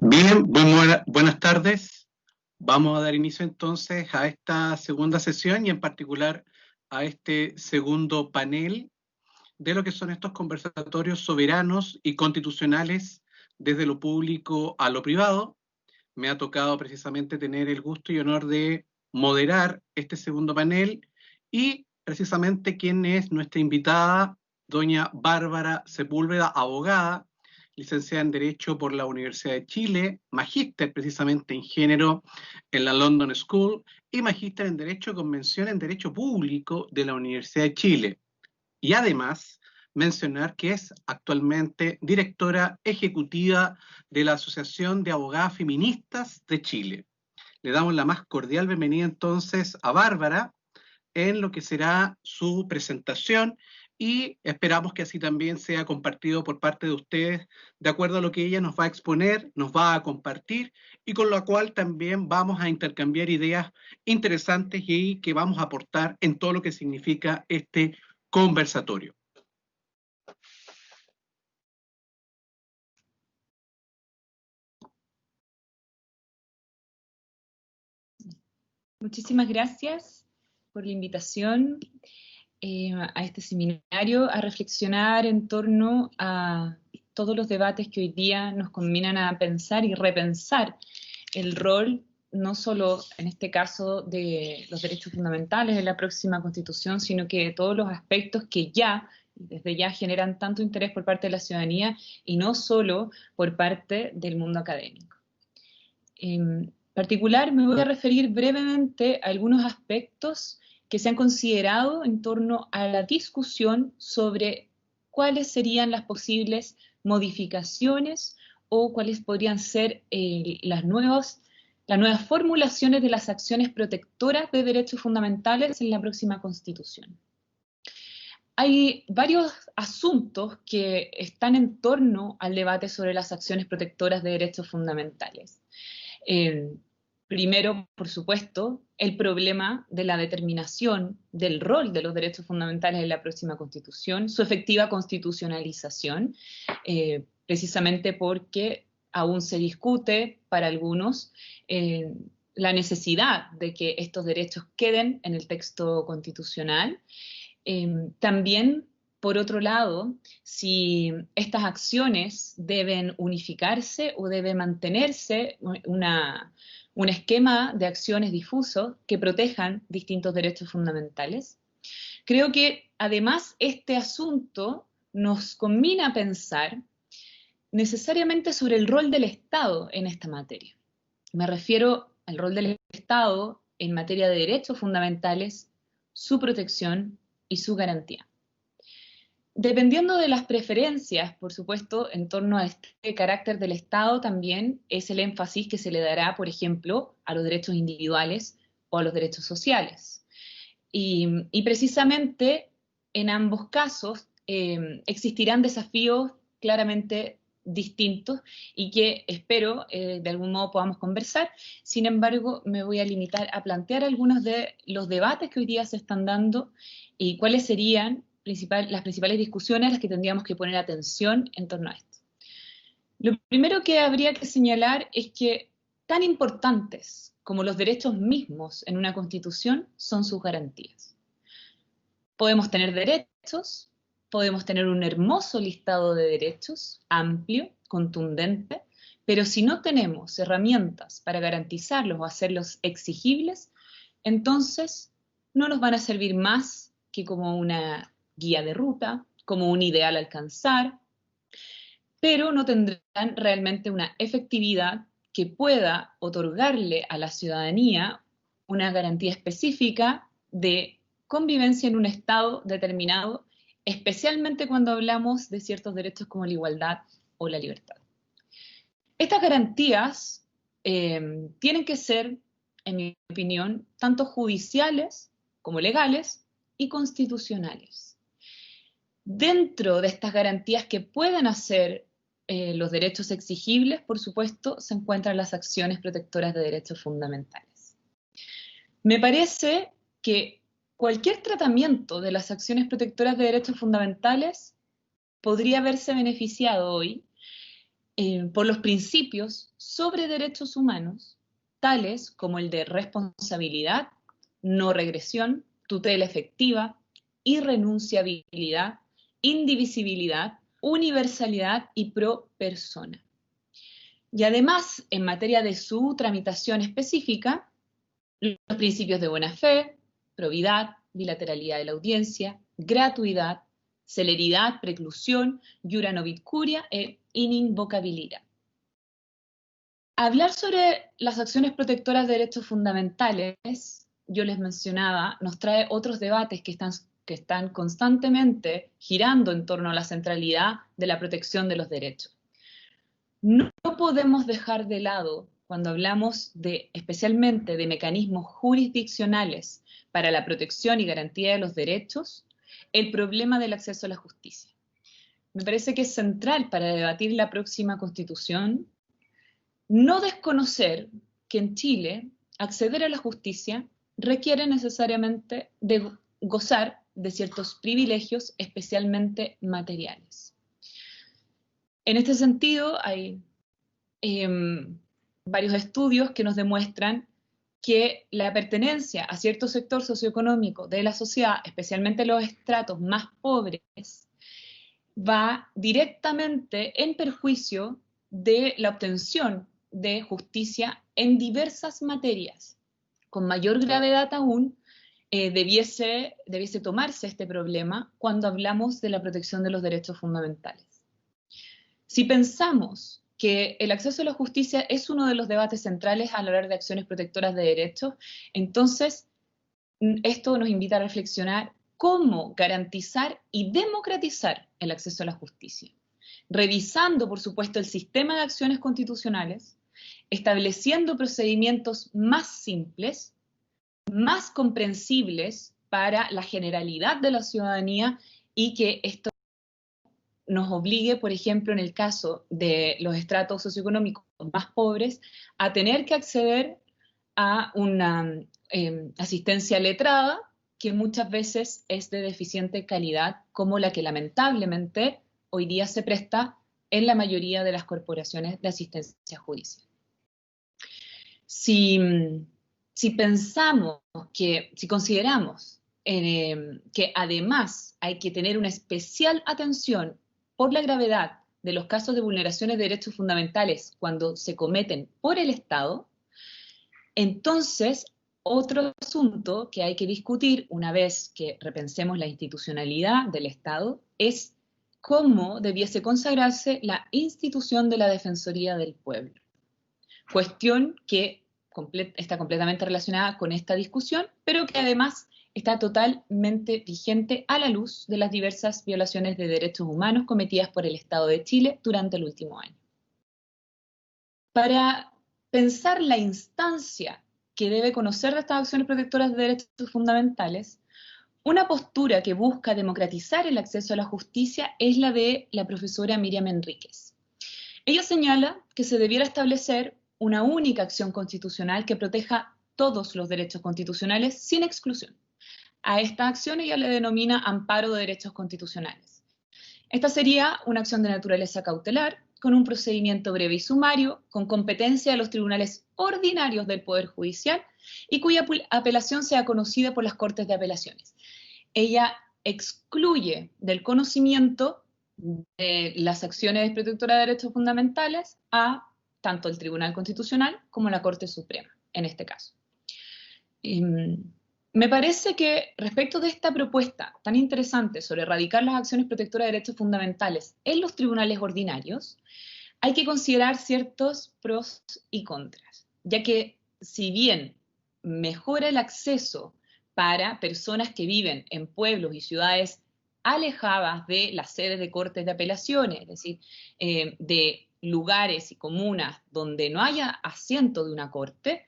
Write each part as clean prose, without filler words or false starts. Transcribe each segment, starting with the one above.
Bien, buenas tardes. Vamos a dar inicio entonces a esta segunda sesión y en particular a este segundo panel de lo que son estos conversatorios soberanos y constitucionales desde lo público a lo privado. Me ha tocado precisamente tener el gusto y honor de moderar este segundo panel y precisamente quien es nuestra invitada, doña Bárbara Sepúlveda, abogada, licenciada en Derecho por la Universidad de Chile, magíster precisamente en género en la London School y magíster en Derecho con mención en Derecho Público de la Universidad de Chile. Y además mencionar que es actualmente directora ejecutiva de la Asociación de Abogadas Feministas de Chile. Le damos la más cordial bienvenida entonces a Bárbara en lo que será su presentación y esperamos que así también sea compartido por parte de ustedes de acuerdo a lo que ella nos va a exponer, nos va a compartir y con lo cual también vamos a intercambiar ideas interesantes y que vamos a aportar en todo lo que significa este conversatorio. Muchísimas gracias por la invitación a este seminario, a reflexionar en torno a todos los debates que hoy día nos combinan a pensar y repensar el rol, no solo en este caso de los derechos fundamentales en la próxima Constitución, sino que de todos los aspectos que desde ya generan tanto interés por parte de la ciudadanía y no solo por parte del mundo académico. En particular, me voy a referir brevemente a algunos aspectos que se han considerado en torno a la discusión sobre cuáles serían las posibles modificaciones o cuáles podrían ser las nuevas formulaciones de las acciones protectoras de derechos fundamentales en la próxima Constitución. Hay varios asuntos que están en torno al debate sobre las acciones protectoras de derechos fundamentales. Primero, por supuesto, el problema de la determinación del rol de los derechos fundamentales en la próxima Constitución, su efectiva constitucionalización, precisamente porque aún se discute para algunos la necesidad de que estos derechos queden en el texto constitucional. También, por otro lado, si estas acciones deben unificarse o debe mantenerse un esquema de acciones difusos que protejan distintos derechos fundamentales. Creo que además este asunto nos combina a pensar necesariamente sobre el rol del Estado en esta materia. Me refiero al rol del Estado en materia de derechos fundamentales, su protección y su garantía. Dependiendo de las preferencias, por supuesto, en torno a este carácter del Estado también es el énfasis que se le dará, por ejemplo, a los derechos individuales o a los derechos sociales. Y precisamente en ambos casos existirán desafíos claramente distintos y que espero de algún modo podamos conversar. Sin embargo, me voy a limitar a plantear algunos de los debates que hoy día se están dando y cuáles serían las principales discusiones a las que tendríamos que poner atención en torno a esto. Lo primero que habría que señalar es que tan importantes como los derechos mismos en una Constitución son sus garantías. Podemos tener derechos, podemos tener un hermoso listado de derechos, amplio, contundente, pero si no tenemos herramientas para garantizarlos o hacerlos exigibles, entonces no nos van a servir más que como una guía de ruta, como un ideal a alcanzar, pero no tendrán realmente una efectividad que pueda otorgarle a la ciudadanía una garantía específica de convivencia en un estado determinado, especialmente cuando hablamos de ciertos derechos como la igualdad o la libertad. Estas garantías tienen que ser, en mi opinión, tanto judiciales como legales y constitucionales. Dentro de estas garantías que pueden hacer los derechos exigibles, por supuesto, se encuentran las acciones protectoras de derechos fundamentales. Me parece que cualquier tratamiento de las acciones protectoras de derechos fundamentales podría haberse beneficiado hoy por los principios sobre derechos humanos, tales como el de responsabilidad, no regresión, tutela efectiva, irrenunciabilidad, indivisibilidad, universalidad y pro persona. Y además, en materia de su tramitación específica, los principios de buena fe, probidad, bilateralidad de la audiencia, gratuidad, celeridad, preclusión, iura novit curia e ininvocabilidad. Hablar sobre las acciones protectoras de derechos fundamentales, yo les mencionaba, nos trae otros debates que están constantemente girando en torno a la centralidad de la protección de los derechos. No podemos dejar de lado, cuando hablamos especialmente de mecanismos jurisdiccionales para la protección y garantía de los derechos, el problema del acceso a la justicia. Me parece que es central para debatir la próxima Constitución no desconocer que en Chile acceder a la justicia requiere necesariamente de gozar de ciertos privilegios, especialmente materiales. En este sentido, hay varios estudios que nos demuestran que la pertenencia a cierto sector socioeconómico de la sociedad, especialmente los estratos más pobres, va directamente en perjuicio de la obtención de justicia en diversas materias. Con mayor gravedad aún, debiese tomarse este problema cuando hablamos de la protección de los derechos fundamentales. Si pensamos que el acceso a la justicia es uno de los debates centrales al hablar de acciones protectoras de derechos, entonces esto nos invita a reflexionar cómo garantizar y democratizar el acceso a la justicia, revisando, por supuesto, el sistema de acciones constitucionales, estableciendo procedimientos más simples, más comprensibles para la generalidad de la ciudadanía y que esto nos obligue, por ejemplo, en el caso de los estratos socioeconómicos más pobres, a tener que acceder a una asistencia letrada que muchas veces es de deficiente calidad, como la que lamentablemente hoy día se presta en la mayoría de las corporaciones de asistencia judicial. Si consideramos que además hay que tener una especial atención por la gravedad de los casos de vulneraciones de derechos fundamentales cuando se cometen por el Estado, entonces otro asunto que hay que discutir una vez que repensemos la institucionalidad del Estado es cómo debiese consagrarse la institución de la Defensoría del Pueblo. Cuestión que está completamente relacionada con esta discusión, pero que además está totalmente vigente a la luz de las diversas violaciones de derechos humanos cometidas por el Estado de Chile durante el último año. Para pensar la instancia que debe conocer de estas acciones protectoras de derechos fundamentales, una postura que busca democratizar el acceso a la justicia es la de la profesora Miriam Enríquez. Ella señala que se debiera establecer una única acción constitucional que proteja todos los derechos constitucionales sin exclusión. A esta acción ella le denomina amparo de derechos constitucionales. Esta sería una acción de naturaleza cautelar, con un procedimiento breve y sumario, con competencia de los tribunales ordinarios del Poder Judicial y cuya apelación sea conocida por las Cortes de Apelaciones. Ella excluye del conocimiento de las acciones protectoras de derechos fundamentales a tanto el Tribunal Constitucional como la Corte Suprema, en este caso. Me parece que respecto de esta propuesta tan interesante sobre erradicar las acciones protectoras de derechos fundamentales en los tribunales ordinarios, hay que considerar ciertos pros y contras, ya que si bien mejora el acceso para personas que viven en pueblos y ciudades alejadas de las sedes de cortes de apelaciones, es decir, de lugares y comunas donde no haya asiento de una corte,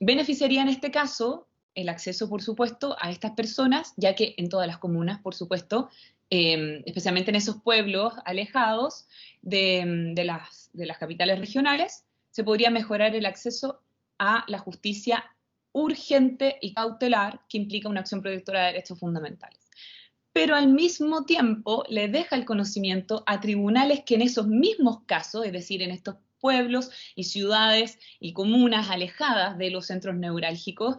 beneficiaría en este caso el acceso, por supuesto, a estas personas, ya que en todas las comunas, por supuesto, especialmente en esos pueblos alejados de las capitales regionales, se podría mejorar el acceso a la justicia urgente y cautelar que implica una acción protectora de derechos fundamentales. pero al mismo tiempo le deja el conocimiento a tribunales que en esos mismos casos, es decir, en estos pueblos y ciudades y comunas alejadas de los centros neurálgicos,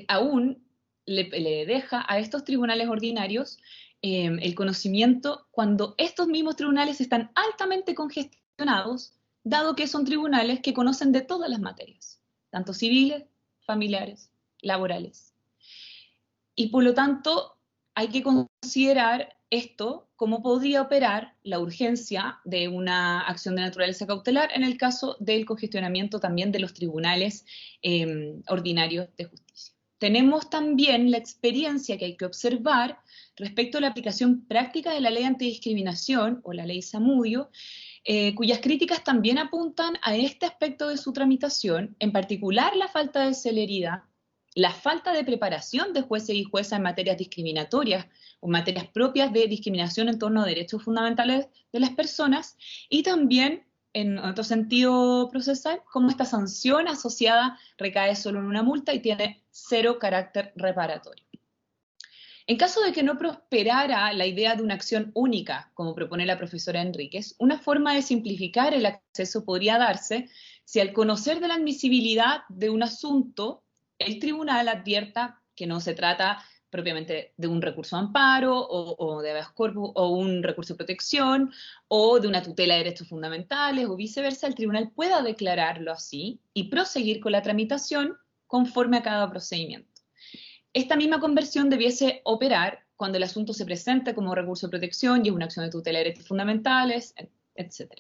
aún le deja a estos tribunales ordinarios el conocimiento cuando estos mismos tribunales están altamente congestionados, dado que son tribunales que conocen de todas las materias, tanto civiles, familiares, laborales. Y por lo tanto, hay que considerar esto, cómo podría operar la urgencia de una acción de naturaleza cautelar en el caso del congestionamiento también de los tribunales ordinarios de justicia. Tenemos también la experiencia que hay que observar respecto a la aplicación práctica de la ley antidiscriminación o la ley Zamudio, cuyas críticas también apuntan a este aspecto de su tramitación, en particular la falta de celeridad, la falta de preparación de jueces y juezas en materias discriminatorias o materias propias de discriminación en torno a derechos fundamentales de las personas, y también, en otro sentido procesal, cómo esta sanción asociada recae solo en una multa y tiene cero carácter reparatorio. En caso de que no prosperara la idea de una acción única, como propone la profesora Enríquez, una forma de simplificar el acceso podría darse si al conocer de la admisibilidad de un asunto, el tribunal advierta que no se trata propiamente de un recurso de amparo o de habeas corpus o un recurso de protección o de una tutela de derechos fundamentales o viceversa, el tribunal pueda declararlo así y proseguir con la tramitación conforme a cada procedimiento. Esta misma conversión debiese operar cuando el asunto se presente como recurso de protección y es una acción de tutela de derechos fundamentales, etc.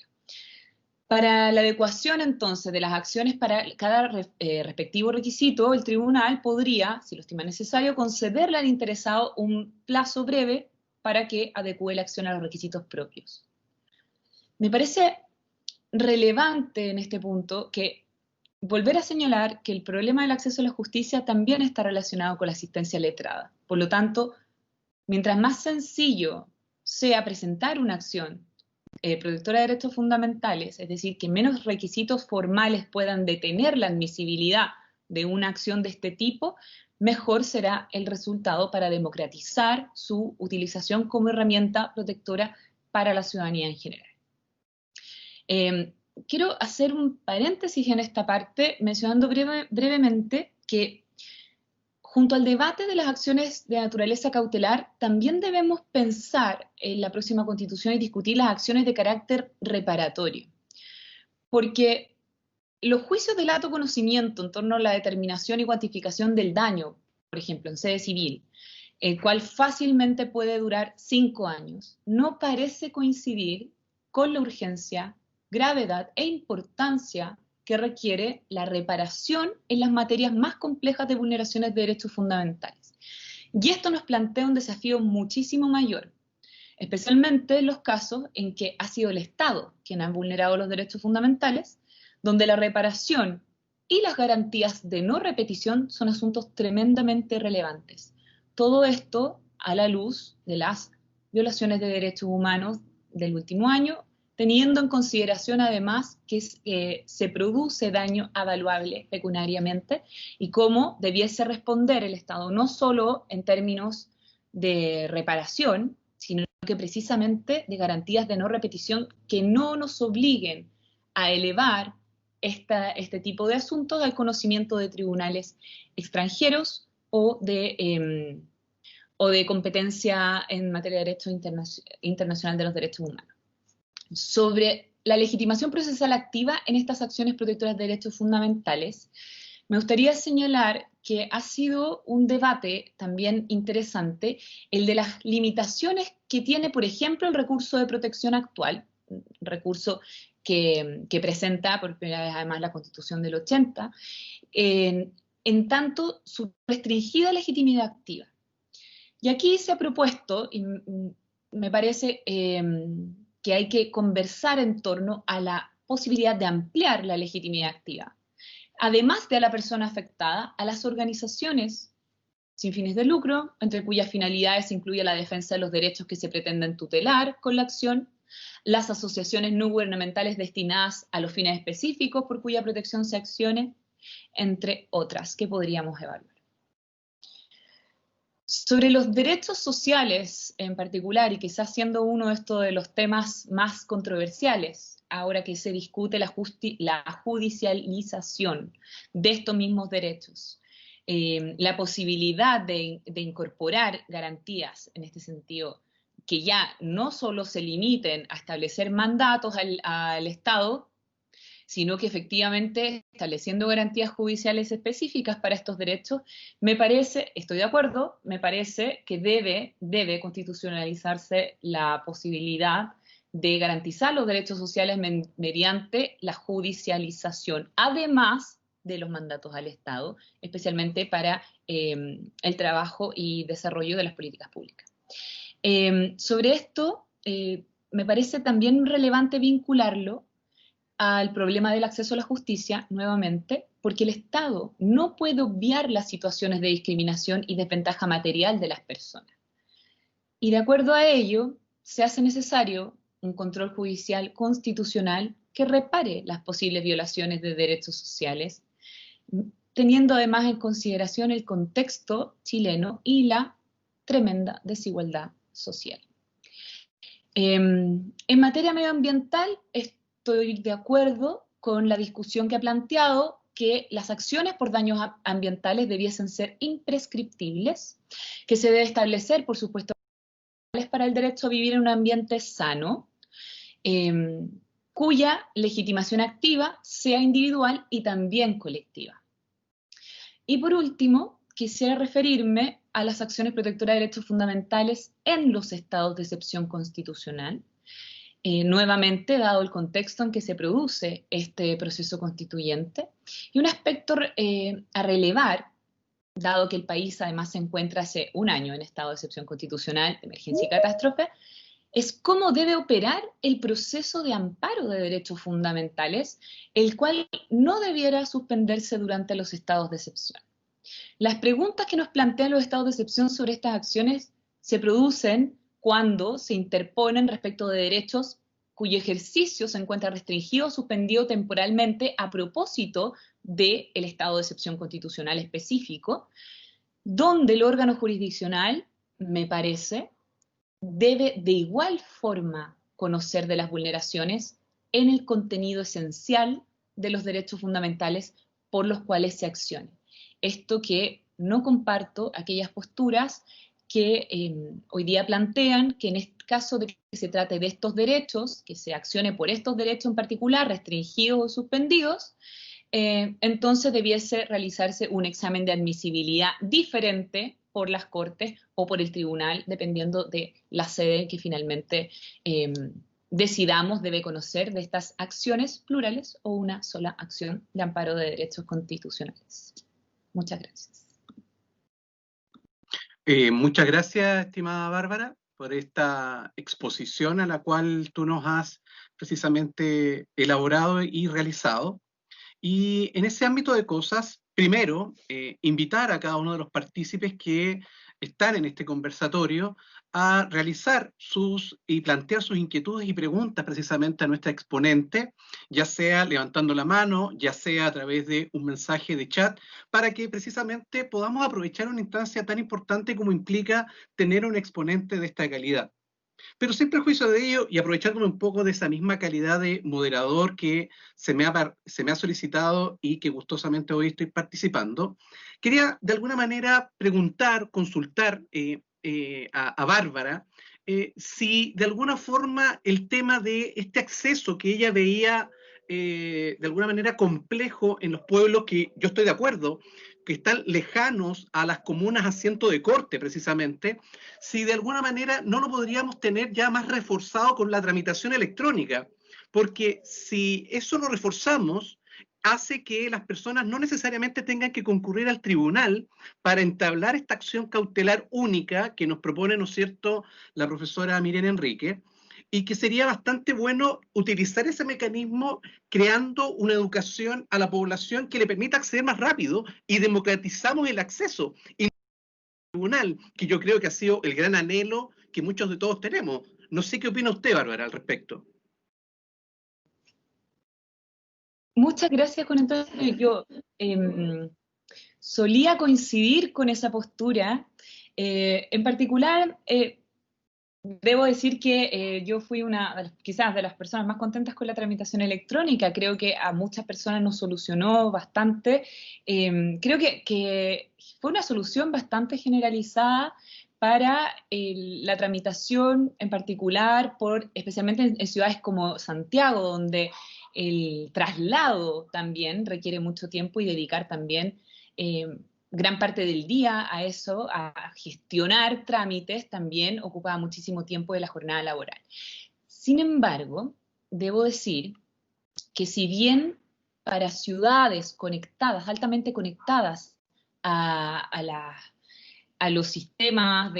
Para la adecuación, entonces, de las acciones para cada respectivo requisito, el tribunal podría, si lo estima necesario, concederle al interesado un plazo breve para que adecue la acción a los requisitos propios. Me parece relevante en este punto que volver a señalar que el problema del acceso a la justicia también está relacionado con la asistencia letrada. Por lo tanto, mientras más sencillo sea presentar una acción protectora de derechos fundamentales, es decir, que menos requisitos formales puedan detener la admisibilidad de una acción de este tipo, mejor será el resultado para democratizar su utilización como herramienta protectora para la ciudadanía en general. Quiero hacer un paréntesis en esta parte, mencionando brevemente que junto al debate de las acciones de naturaleza cautelar, también debemos pensar en la próxima Constitución y discutir las acciones de carácter reparatorio. Porque los juicios de lato conocimiento en torno a la determinación y cuantificación del daño, por ejemplo, en sede civil, el cual fácilmente puede durar 5 años, no parece coincidir con la urgencia, gravedad e importancia que requiere la reparación en las materias más complejas de vulneraciones de derechos fundamentales. Y esto nos plantea un desafío muchísimo mayor, especialmente en los casos en que ha sido el Estado quien ha vulnerado los derechos fundamentales, donde la reparación y las garantías de no repetición son asuntos tremendamente relevantes. Todo esto a la luz de las violaciones de derechos humanos del último año, teniendo en consideración además que se produce daño avaluable pecuniariamente y cómo debiese responder el Estado, no solo en términos de reparación, sino que precisamente de garantías de no repetición que no nos obliguen a elevar este tipo de asuntos al conocimiento de tribunales extranjeros o de competencia en materia de derecho internacional de los derechos humanos. Sobre la legitimación procesal activa en estas acciones protectoras de derechos fundamentales, me gustaría señalar que ha sido un debate también interesante el de las limitaciones que tiene, por ejemplo, el recurso de protección actual, un recurso que presenta por primera vez además la Constitución del 80, en tanto su restringida legitimidad activa. Y aquí se ha propuesto, y me parece que hay que conversar en torno a la posibilidad de ampliar la legitimidad activa, además de a la persona afectada, a las organizaciones sin fines de lucro, entre cuyas finalidades se incluye la defensa de los derechos que se pretenden tutelar con la acción, las asociaciones no gubernamentales destinadas a los fines específicos por cuya protección se accione, entre otras que podríamos evaluar. Sobre los derechos sociales en particular, y quizás siendo uno de los temas más controversiales, ahora que se discute la judicialización de estos mismos derechos, la posibilidad de incorporar garantías en este sentido, que ya no solo se limiten a establecer mandatos al Estado, sino que efectivamente estableciendo garantías judiciales específicas para estos derechos, me parece, estoy de acuerdo, me parece que debe constitucionalizarse la posibilidad de garantizar los derechos sociales mediante la judicialización, además de los mandatos al Estado, especialmente para el trabajo y desarrollo de las políticas públicas. Sobre esto, me parece también relevante vincularlo al problema del acceso a la justicia, nuevamente, porque el Estado no puede obviar las situaciones de discriminación y desventaja material de las personas. Y de acuerdo a ello, se hace necesario un control judicial constitucional que repare las posibles violaciones de derechos sociales, teniendo además en consideración el contexto chileno y la tremenda desigualdad social. En materia medioambiental, estoy de acuerdo con la discusión que ha planteado que las acciones por daños ambientales debiesen ser imprescriptibles, que se debe establecer, por supuesto, para el derecho a vivir en un ambiente sano, cuya legitimación activa sea individual y también colectiva. Y por último, quisiera referirme a las acciones protectoras de derechos fundamentales en los estados de excepción constitucional, nuevamente dado el contexto en que se produce este proceso constituyente, y un aspecto a relevar, dado que el país además se encuentra hace un año en estado de excepción constitucional, emergencia y catástrofe, es cómo debe operar el proceso de amparo de derechos fundamentales, el cual no debiera suspenderse durante los estados de excepción. Las preguntas que nos plantean los estados de excepción sobre estas acciones se producen cuando se interponen respecto de derechos cuyo ejercicio se encuentra restringido o suspendido temporalmente a propósito del estado de excepción constitucional específico, donde el órgano jurisdiccional, me parece, debe de igual forma conocer de las vulneraciones en el contenido esencial de los derechos fundamentales por los cuales se accione. Esto que no comparto aquellas posturas que hoy día plantean que en este caso de que se trate de estos derechos, que se accione por estos derechos en particular, restringidos o suspendidos, entonces debiese realizarse un examen de admisibilidad diferente por las Cortes o por el Tribunal, dependiendo de la sede que finalmente decidamos debe conocer de estas acciones plurales o una sola acción de amparo de derechos constitucionales. Muchas gracias. Muchas gracias, estimada Bárbara, por esta exposición a la cual tú nos has precisamente elaborado y realizado. Y en ese ámbito de cosas, primero, invitar a cada uno de los partícipes que están en este conversatorio a realizar y plantear sus inquietudes y preguntas precisamente a nuestra exponente, ya sea levantando la mano, ya sea a través de un mensaje de chat, para que precisamente podamos aprovechar una instancia tan importante como implica tener un exponente de esta calidad. Pero sin perjuicio de ello, y aprovechándome un poco de esa misma calidad de moderador que se me ha solicitado y que gustosamente hoy estoy participando, quería de alguna manera preguntar, consultar a Bárbara, si de alguna forma el tema de este acceso que ella veía de alguna manera complejo en los pueblos, que yo estoy de acuerdo, que están lejanos a las comunas asiento de corte precisamente, si de alguna manera no lo podríamos tener ya más reforzado con la tramitación electrónica, porque si eso lo reforzamos, hace que las personas no necesariamente tengan que concurrir al tribunal para entablar esta acción cautelar única que nos propone, ¿no es cierto?, la profesora Miriam Enrique, y que sería bastante bueno utilizar ese mecanismo creando una educación a la población que le permita acceder más rápido y democratizamos el acceso. Y tribunal, que yo creo que ha sido el gran anhelo que muchos de todos tenemos. No sé qué opina usted, Bárbara, al respecto. Muchas gracias, Juan Antonio. Yo solía coincidir con esa postura En particular, debo decir que yo fui quizás de las personas más contentas con la tramitación electrónica. Creo que a muchas personas nos solucionó bastante. Creo que fue una solución bastante generalizada para la tramitación en particular, especialmente en ciudades como Santiago, donde el traslado también requiere mucho tiempo y dedicar también gran parte del día a eso, a gestionar trámites, también ocupaba muchísimo tiempo de la jornada laboral. Sin embargo, debo decir que si bien para ciudades conectadas, altamente conectadas a los sistemas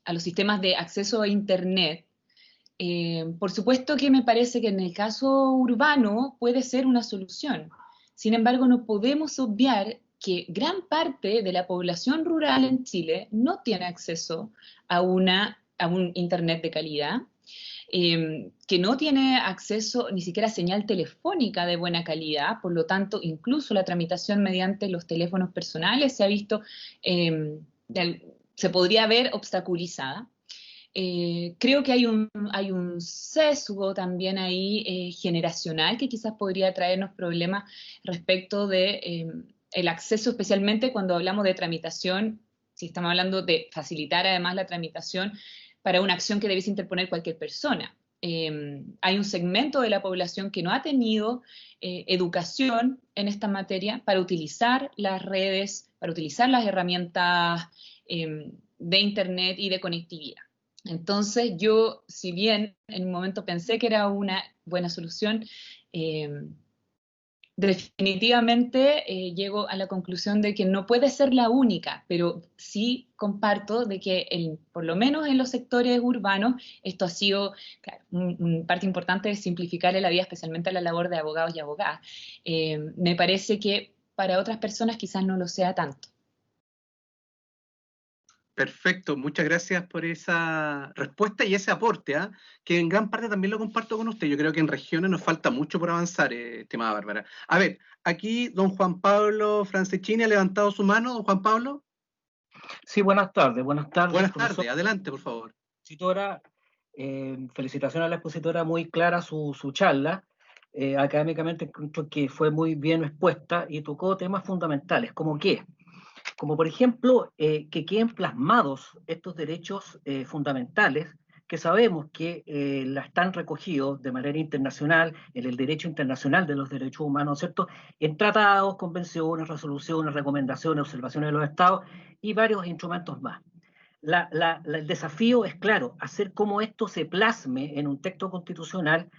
a los sistemas de acceso a Internet, por supuesto que me parece que en el caso urbano puede ser una solución. Sin embargo, no podemos obviar que gran parte de la población rural en Chile no tiene acceso a un Internet de calidad, que no tiene acceso ni siquiera a señal telefónica de buena calidad. Por lo tanto, incluso la tramitación mediante los teléfonos personales se ha visto, se podría ver obstaculizada. Creo que hay un sesgo también ahí generacional que quizás podría traernos problemas respecto de el acceso, especialmente cuando hablamos de tramitación, si estamos hablando de facilitar además la tramitación para una acción que debiese interponer cualquier persona. Hay un segmento de la población que no ha tenido educación en esta materia para utilizar las redes, para utilizar las herramientas de Internet y de conectividad. Entonces yo, si bien en un momento pensé que era una buena solución, definitivamente llego a la conclusión de que no puede ser la única, pero sí comparto de que por lo menos en los sectores urbanos esto ha sido, claro, parte importante de simplificarle la vida, especialmente a la labor de abogados y abogadas. Me parece que para otras personas quizás no lo sea tanto. Perfecto, muchas gracias por esa respuesta y ese aporte, que en gran parte también lo comparto con usted. Yo creo que en regiones nos falta mucho por avanzar, estimada Bárbara. A ver, aquí don Juan Pablo Francescini ha levantado su mano. Don Juan Pablo. Sí, buenas tardes. Buenas tardes, adelante, por favor. Expositora, felicitaciones a la expositora, muy clara su charla. Académicamente encuentro que fue muy bien expuesta y tocó temas fundamentales, como por ejemplo, que queden plasmados estos derechos fundamentales que sabemos que están recogidos de manera internacional en el derecho internacional de los derechos humanos, ¿cierto? En tratados, convenciones, resoluciones, recomendaciones, observaciones de los estados y varios instrumentos más. El desafío es, claro, hacer cómo esto se plasme en un texto constitucional,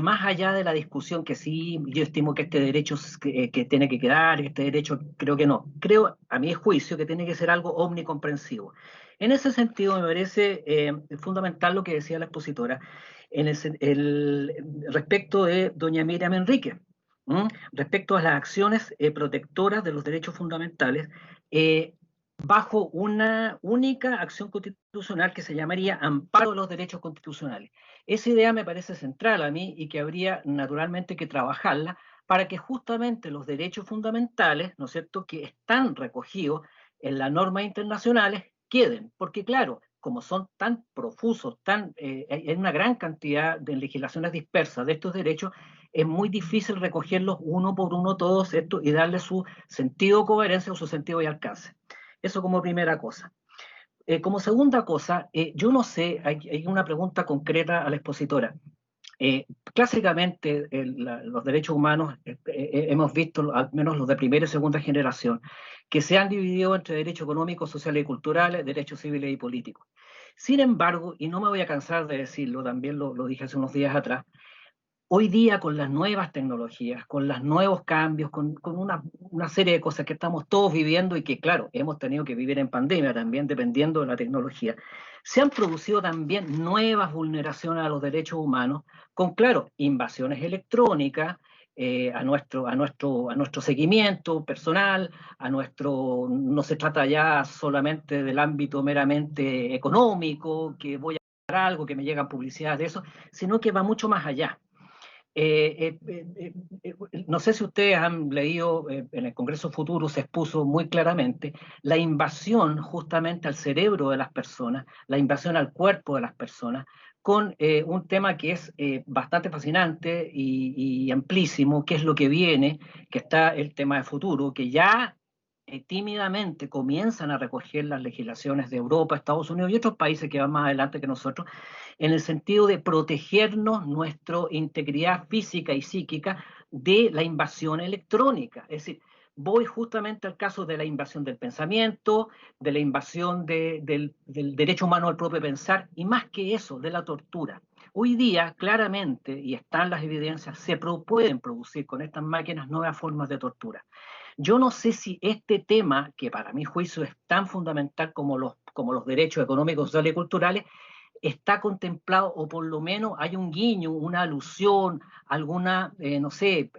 más allá de la discusión que sí, yo estimo que este derecho que tiene que quedar, este derecho creo que no. Creo, a mi juicio, que tiene que ser algo omnicomprensivo. En ese sentido, me parece fundamental lo que decía la expositora respecto de doña Miriam Enrique, respecto a las acciones protectoras de los derechos fundamentales, bajo una única acción constitucional que se llamaría Amparo de los Derechos Constitucionales. Esa idea me parece central a mí y que habría naturalmente que trabajarla para que justamente los derechos fundamentales, ¿no es cierto?, que están recogidos en las normas internacionales queden, porque claro, como son tan profusos, hay una gran cantidad de legislaciones dispersas de estos derechos, es muy difícil recogerlos uno por uno todos estos y darle su sentido, coherencia o su sentido y alcance. Eso como primera cosa. Como segunda cosa, yo no sé, hay una pregunta concreta a la expositora. Clásicamente, los derechos humanos, hemos visto, al menos los de primera y segunda generación, que se han dividido entre derechos económicos, sociales y culturales, derechos civiles y políticos. Sin embargo, y no me voy a cansar de decirlo, también lo dije hace unos días atrás, hoy día con las nuevas tecnologías, con los nuevos cambios, con una serie de cosas que estamos todos viviendo y que, claro, hemos tenido que vivir en pandemia también, dependiendo de la tecnología, se han producido también nuevas vulneraciones a los derechos humanos, con, claro, invasiones electrónicas a nuestro seguimiento personal, no se trata ya solamente del ámbito meramente económico, que voy a hacer algo, que me llegan publicidades de eso, sino que va mucho más allá. No sé si ustedes han leído, en el Congreso Futuro se expuso muy claramente la invasión justamente al cerebro de las personas, la invasión al cuerpo de las personas, con un tema que es bastante fascinante y amplísimo, que es lo que viene, que está el tema de futuro, que ya tímidamente comienzan a recoger las legislaciones de Europa, Estados Unidos y otros países que van más adelante que nosotros, en el sentido de protegernos nuestra integridad física y psíquica de la invasión electrónica. Es decir, voy justamente al caso de la invasión del pensamiento, de la invasión del derecho humano al propio pensar, y más que eso, de la tortura. Hoy día, claramente, y están las evidencias, pueden producir con estas máquinas nuevas formas de tortura. Yo no sé si este tema, que para mi juicio es tan fundamental como los derechos económicos, sociales y culturales, está contemplado, o por lo menos hay un guiño, una alusión, alguna, no sé,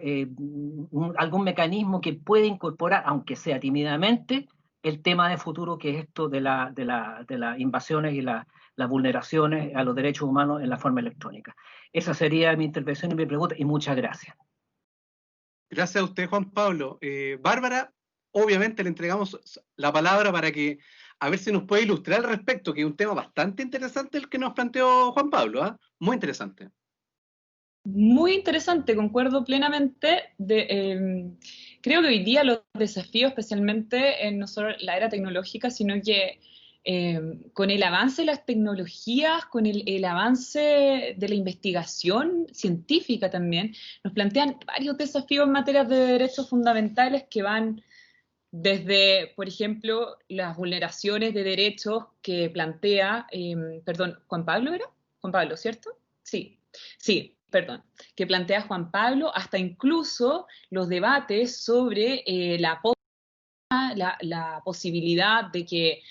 algún mecanismo que puede incorporar, aunque sea tímidamente, el tema de futuro, que es esto de las invasiones y las vulneraciones a los derechos humanos en la forma electrónica. Esa sería mi intervención y mi pregunta, y muchas gracias. Gracias a usted, Juan Pablo. Bárbara, obviamente le entregamos la palabra para que a ver si nos puede ilustrar al respecto, que es un tema bastante interesante el que nos planteó Juan Pablo, ¿eh? Muy interesante. Muy interesante, concuerdo plenamente. Creo que hoy día los desafíos, especialmente en no solo la era tecnológica, sino que con el avance de las tecnologías, con el avance de la investigación científica también, nos plantean varios desafíos en materia de derechos fundamentales que van desde, por ejemplo, las vulneraciones de derechos que plantea, perdón, Juan Pablo era, Juan Pablo, ¿cierto? Sí, sí, perdón, que plantea Juan Pablo, hasta incluso los debates sobre la posibilidad de que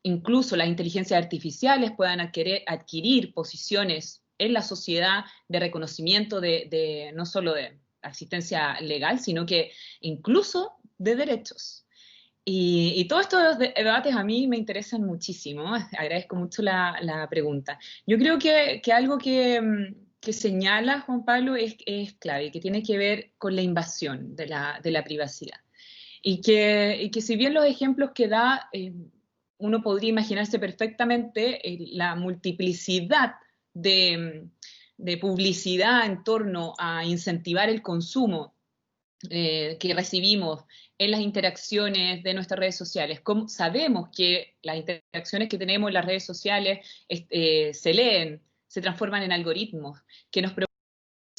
incluso las inteligencias artificiales puedan adquirir posiciones en la sociedad de reconocimiento no solo de asistencia legal, sino que incluso de derechos. Y todos estos debates a mí me interesan muchísimo. Agradezco mucho la pregunta. Yo creo que algo que señala Juan Pablo es clave, que tiene que ver con la invasión de la privacidad. Y que si bien los ejemplos que da, uno podría imaginarse perfectamente la multiplicidad de publicidad en torno a incentivar el consumo que recibimos en las interacciones de nuestras redes sociales. Como sabemos que las interacciones que tenemos en las redes sociales se leen, se transforman en algoritmos, que nos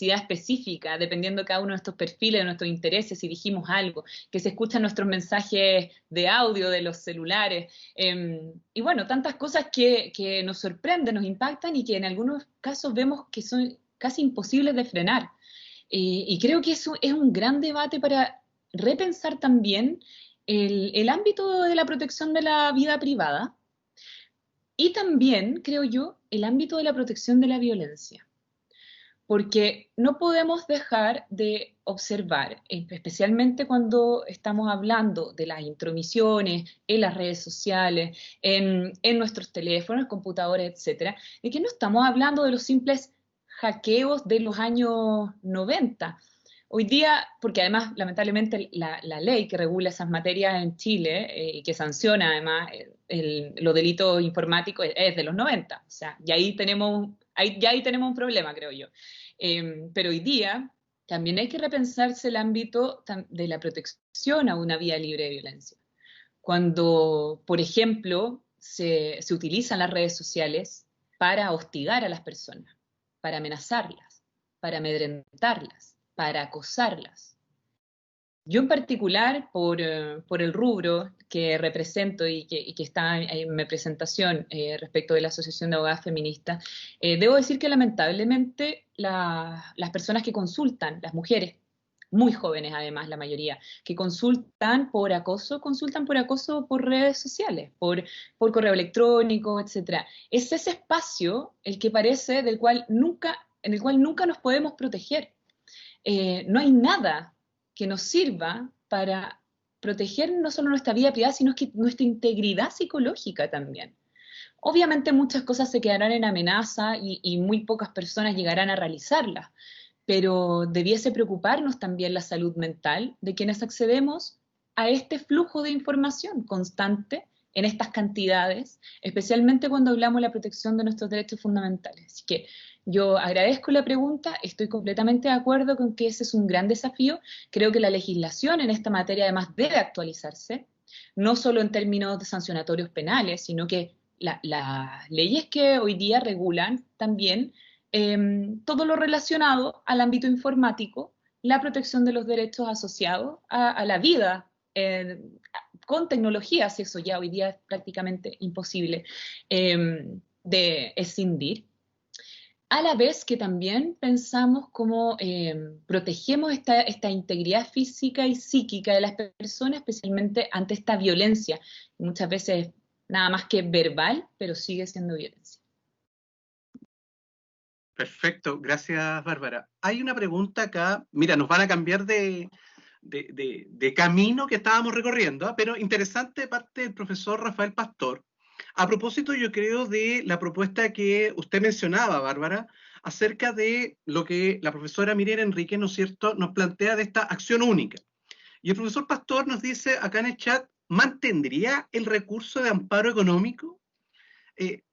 específica, dependiendo de cada uno de nuestros perfiles, de nuestros intereses, si dijimos algo, que se escuchan nuestros mensajes de audio de los celulares, y bueno, tantas cosas que nos sorprenden, nos impactan y que en algunos casos vemos que son casi imposibles de frenar. Y creo que eso es un gran debate para repensar también el ámbito de la protección de la vida privada y también, creo yo, el ámbito de la protección de la violencia. Porque no podemos dejar de observar, especialmente cuando estamos hablando de las intromisiones en las redes sociales, en nuestros teléfonos, computadores, etcétera, de que no estamos hablando de los simples hackeos de los años 90. Hoy día, porque además, lamentablemente, la ley que regula esas materias en Chile y que sanciona además los delitos informáticos es de los 90. O sea, y ahí tenemos un problema, creo yo. Pero hoy día también hay que repensarse el ámbito de la protección a una vida libre de violencia. Cuando, por ejemplo, se utilizan las redes sociales para hostigar a las personas, para amenazarlas, para amedrentarlas, para acosarlas. Yo en particular, por el rubro que represento y que está en mi presentación respecto de la Asociación de Abogadas Feministas, debo decir que lamentablemente las personas que consultan, las mujeres, muy jóvenes además la mayoría, que consultan por acoso por redes sociales, por correo electrónico, etc. Es ese espacio el que parece en el cual nunca nos podemos proteger. No hay nada que nos sirva para proteger no solo nuestra vida privada, sino que nuestra integridad psicológica también. Obviamente muchas cosas se quedarán en amenaza y muy pocas personas llegarán a realizarlas, pero debiese preocuparnos también la salud mental de quienes accedemos a este flujo de información constante en estas cantidades, especialmente cuando hablamos de la protección de nuestros derechos fundamentales. Así que yo agradezco la pregunta, estoy completamente de acuerdo con que ese es un gran desafío. Creo que la legislación en esta materia además debe actualizarse, no solo en términos de sancionatorios penales, sino que las leyes que hoy día regulan también todo lo relacionado al ámbito informático, la protección de los derechos asociados a la vida con tecnologías, eso ya hoy día es prácticamente imposible de escindir. A la vez que también pensamos cómo protegemos esta integridad física y psíquica de las personas, especialmente ante esta violencia, muchas veces nada más que verbal, pero sigue siendo violencia. Perfecto, gracias Bárbara. Hay una pregunta acá, mira, nos van a cambiar de camino que estábamos recorriendo, pero interesante de parte del profesor Rafael Pastor. A propósito, yo creo, de la propuesta que usted mencionaba, Bárbara, acerca de lo que la profesora Miriam Enrique, ¿no es cierto?, nos plantea de esta acción única. Y el profesor Pastor nos dice acá en el chat, ¿mantendría el recurso de amparo económico?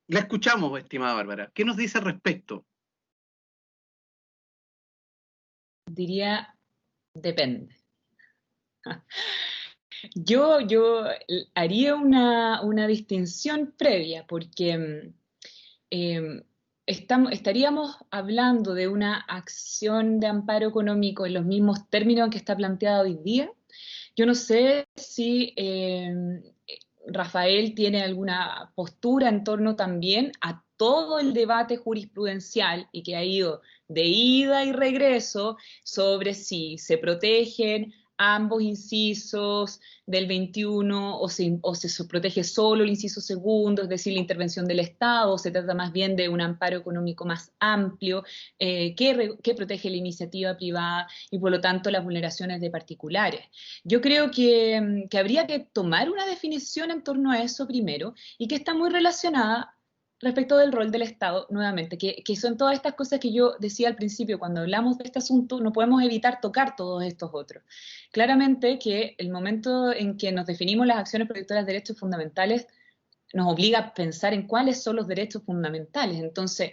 La escuchamos, estimada Bárbara. ¿Qué nos dice al respecto? Diría, depende. Yo haría una distinción previa, porque estaríamos hablando de una acción de amparo económico en los mismos términos en que está planteada hoy día. Yo no sé si Rafael tiene alguna postura en torno también a todo el debate jurisprudencial y que ha ido de ida y regreso sobre si se protegen ambos incisos del 21 o se protege solo el inciso segundo, es decir, la intervención del Estado, o se trata más bien de un amparo económico más amplio que protege la iniciativa privada y por lo tanto las vulneraciones de particulares. Yo creo que habría que tomar una definición en torno a eso primero y que está muy relacionada respecto del rol del Estado, nuevamente, que son todas estas cosas que yo decía al principio, cuando hablamos de este asunto, no podemos evitar tocar todos estos otros. Claramente que el momento en que nos definimos las acciones protectoras de derechos fundamentales nos obliga a pensar en cuáles son los derechos fundamentales. Entonces,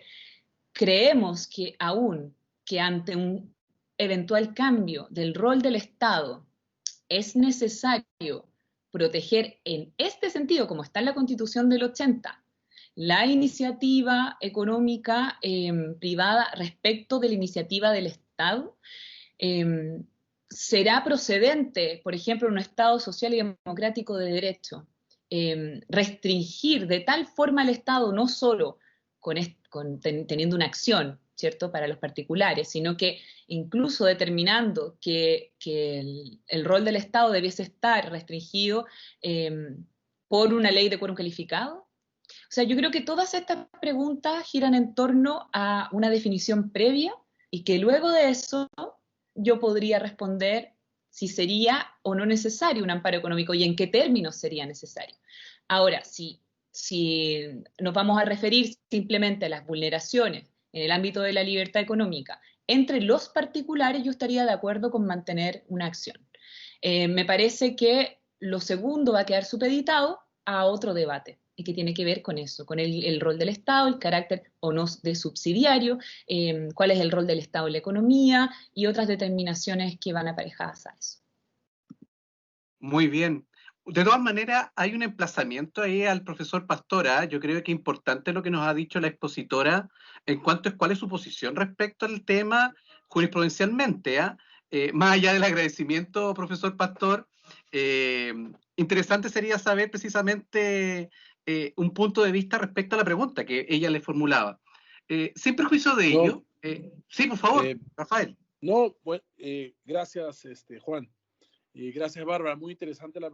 creemos que aún que ante un eventual cambio del rol del Estado es necesario proteger en este sentido, como está en la Constitución del 80, la iniciativa económica privada respecto de la iniciativa del Estado, será procedente, por ejemplo, en un Estado social y democrático de derecho, restringir de tal forma al Estado, no solo teniendo una acción, ¿cierto?, para los particulares, sino que incluso determinando que el rol del Estado debiese estar restringido por una ley de quórum calificado. O sea, yo creo que todas estas preguntas giran en torno a una definición previa y que luego de eso yo podría responder si sería o no necesario un amparo económico y en qué términos sería necesario. Ahora, si nos vamos a referir simplemente a las vulneraciones en el ámbito de la libertad económica entre los particulares, yo estaría de acuerdo con mantener una acción. Me parece que lo segundo va a quedar supeditado a otro debate y que tiene que ver con eso, con el rol del Estado, el carácter o no de subsidiario, cuál es el rol del Estado en la economía y otras determinaciones que van aparejadas a eso. Muy bien. De todas maneras, hay un emplazamiento ahí al profesor Pastora. Yo creo que es importante lo que nos ha dicho la expositora en cuanto a cuál es su posición respecto al tema jurisprudencialmente. Más allá del agradecimiento, profesor Pastor, interesante sería saber precisamente un punto de vista respecto a la pregunta que ella le formulaba. Sin perjuicio de ello, sí, por favor, Rafael. No, bueno, gracias, Juan. Gracias, Bárbara. Muy interesante la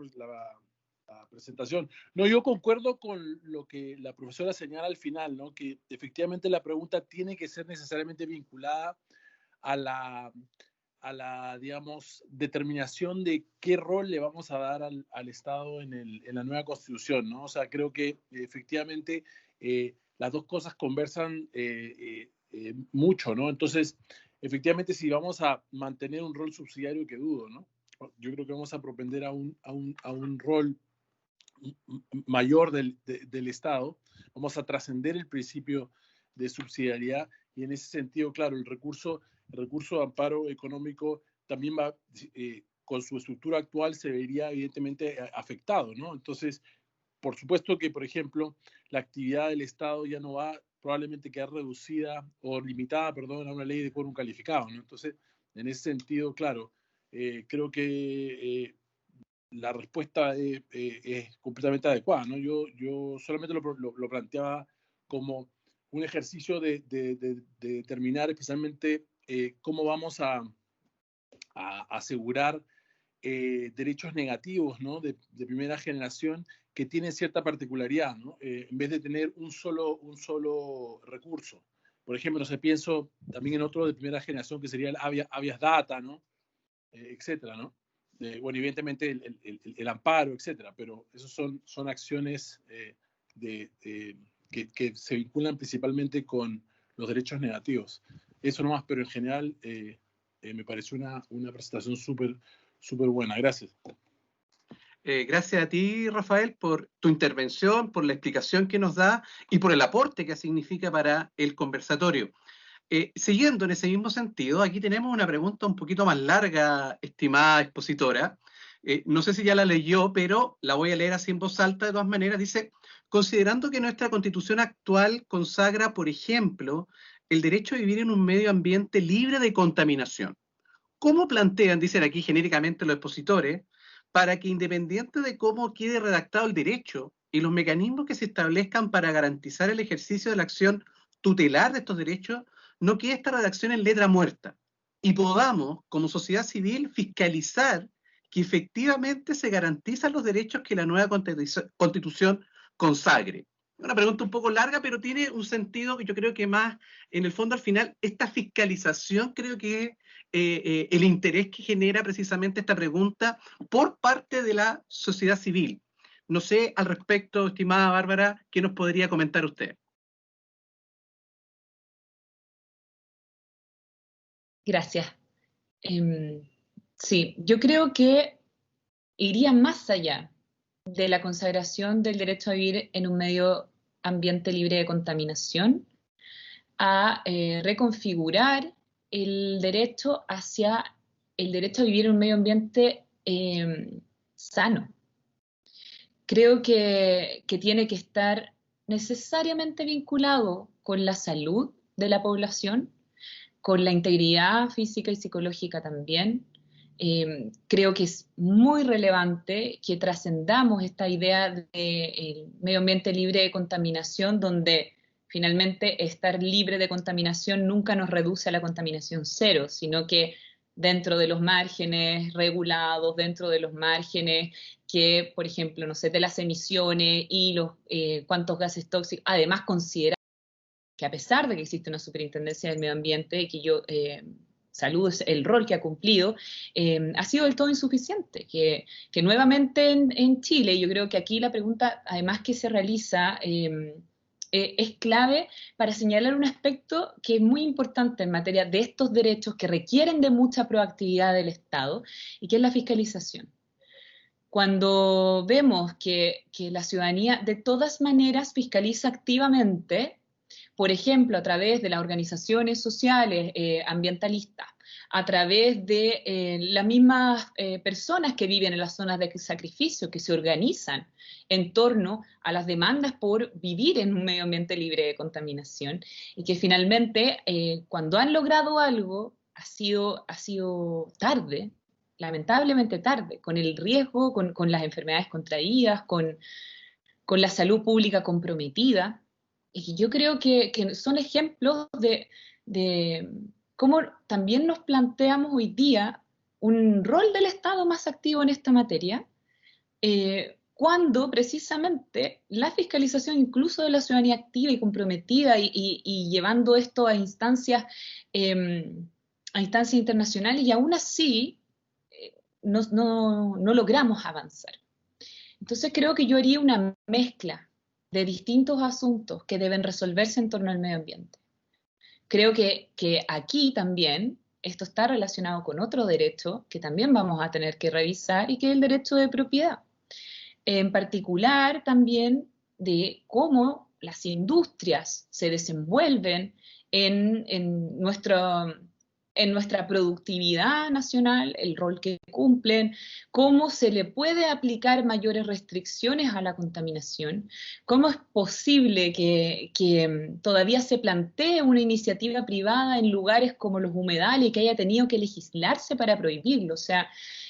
presentación. No, yo concuerdo con lo que la profesora señala al final, ¿no? Que efectivamente la pregunta tiene que ser necesariamente vinculada a la digamos, determinación de qué rol le vamos a dar al Estado en la nueva Constitución, ¿no? O sea, creo que efectivamente las dos cosas conversan mucho, ¿no? Entonces, efectivamente, si vamos a mantener un rol subsidiario, que dudo, ¿no? Yo creo que vamos a propender a un rol mayor del Estado, vamos a trascender el principio de subsidiariedad, y en ese sentido, claro, el recurso de amparo económico también va, con su estructura actual, se vería evidentemente afectado, ¿no? Entonces, por supuesto que, por ejemplo, la actividad del Estado ya no va probablemente quedar reducida o limitada, perdón, a una ley de quórum calificado, ¿no? Entonces, en ese sentido, claro, creo que la respuesta es completamente adecuada, ¿no? Yo solamente lo planteaba como un ejercicio de determinar especialmente cómo vamos a asegurar derechos negativos, ¿no? de primera generación, que tienen cierta particularidad, ¿no? En vez de tener un solo recurso. Por ejemplo, no sé, pienso también en otro de primera generación que sería el habeas data, ¿no? Etcétera, ¿no? Bueno, evidentemente el amparo, etcétera, pero esos son acciones que se vinculan principalmente con los derechos negativos. Eso nomás, pero en general me pareció una presentación súper buena. Gracias. Gracias a ti, Rafael, por tu intervención, por la explicación que nos da y por el aporte que significa para el conversatorio. Siguiendo en ese mismo sentido, aquí tenemos una pregunta un poquito más larga, estimada expositora. No sé si ya la leyó, pero la voy a leer así en voz alta de todas maneras. Dice, considerando que nuestra Constitución actual consagra, por ejemplo, el derecho a vivir en un medio ambiente libre de contaminación, ¿cómo plantean, dicen aquí genéricamente los expositores, para que independiente de cómo quede redactado el derecho y los mecanismos que se establezcan para garantizar el ejercicio de la acción tutelar de estos derechos, no quede esta redacción en letra muerta y podamos, como sociedad civil, fiscalizar que efectivamente se garantizan los derechos que la nueva Constitución consagre? Una pregunta un poco larga, pero tiene un sentido que yo creo que más, en el fondo, al final, esta fiscalización creo que es el interés que genera precisamente esta pregunta por parte de la sociedad civil. No sé al respecto, estimada Bárbara, ¿qué nos podría comentar usted? Gracias. Sí, yo creo que iría más allá de la consagración del derecho a vivir en un medio ambiente libre de contaminación, a reconfigurar el derecho hacia el derecho a vivir en un medio ambiente sano. Creo que tiene que estar necesariamente vinculado con la salud de la población, con la integridad física y psicológica también. Creo que es muy relevante que trascendamos esta idea del medio ambiente libre de contaminación, donde finalmente estar libre de contaminación nunca nos reduce a la contaminación cero, sino que dentro de los márgenes regulados, dentro de los márgenes que, por ejemplo, no sé, de las emisiones y los cuántos gases tóxicos, además considerar que a pesar de que existe una superintendencia del medio ambiente, que yo saludo el rol que ha cumplido, ha sido del todo insuficiente, que nuevamente en Chile, yo creo que aquí la pregunta, además que se realiza, es clave para señalar un aspecto que es muy importante en materia de estos derechos que requieren de mucha proactividad del Estado, y que es la fiscalización. Cuando vemos que la ciudadanía de todas maneras fiscaliza activamente, por ejemplo, a través de las organizaciones sociales ambientalistas, a través de las mismas personas que viven en las zonas de sacrificio, que se organizan en torno a las demandas por vivir en un medio ambiente libre de contaminación, y que finalmente, cuando han logrado algo, ha sido tarde, lamentablemente tarde, con el riesgo, con las enfermedades contraídas, con la salud pública comprometida. Y yo creo que son ejemplos de cómo también nos planteamos hoy día un rol del Estado más activo en esta materia, cuando precisamente la fiscalización incluso de la ciudadanía activa y comprometida y llevando esto a instancias internacionales, y aún así no logramos avanzar. Entonces creo que yo haría una mezcla de distintos asuntos que deben resolverse en torno al medio ambiente. Creo que aquí también esto está relacionado con otro derecho que también vamos a tener que revisar, y que es el derecho de propiedad. En particular también de cómo las industrias se desenvuelven en nuestra productividad nacional, el rol que cumplen, cómo se le puede aplicar mayores restricciones a la contaminación, cómo es posible que todavía se plantee una iniciativa privada en lugares como los humedales y que haya tenido que legislarse para prohibirlo. O sea,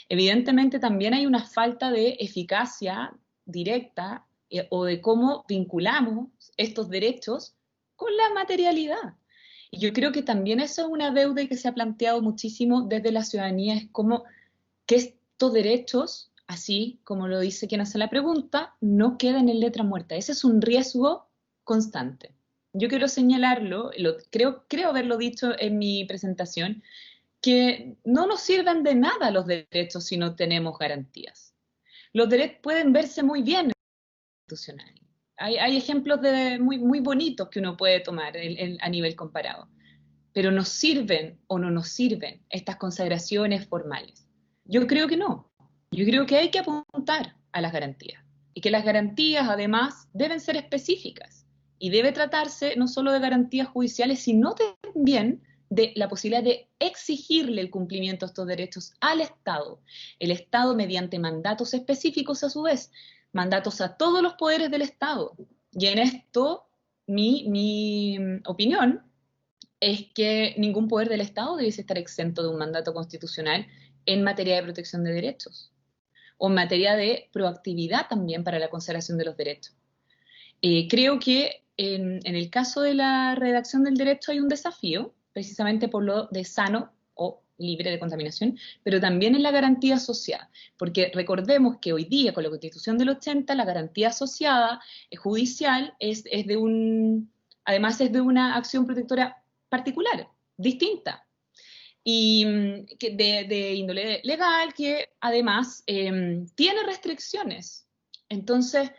evidentemente también hay una falta de eficacia directa o de cómo vinculamos estos derechos con la materialidad. Y yo creo que también eso es una deuda que se ha planteado muchísimo desde la ciudadanía, es como que estos derechos, así como lo dice quien hace la pregunta, no queden en letra muerta. Ese es un riesgo constante. Yo quiero señalarlo, creo haberlo dicho en mi presentación, que no nos sirven de nada los derechos si no tenemos garantías. Los derechos pueden verse muy bien en la Constitucional. Hay ejemplos muy, muy bonitos que uno puede tomar a nivel comparado. Pero ¿nos sirven o no nos sirven estas consagraciones formales? Yo creo que no. Yo creo que hay que apuntar a las garantías. Y que las garantías, además, deben ser específicas. Y debe tratarse no solo de garantías judiciales, sino también de la posibilidad de exigirle el cumplimiento de estos derechos al Estado. El Estado mediante mandatos específicos, a su vez, mandatos a todos los poderes del Estado. Y en esto, mi opinión es que ningún poder del Estado debiese estar exento de un mandato constitucional en materia de protección de derechos, o en materia de proactividad también para la conservación de los derechos. Creo que en el caso de la redacción del derecho hay un desafío, precisamente por lo de sano o libre de contaminación, pero también en la garantía asociada, porque recordemos que hoy día con la Constitución del 80 la garantía asociada judicial además es de una acción protectora particular, distinta, y de índole legal, que además tiene restricciones. Entonces,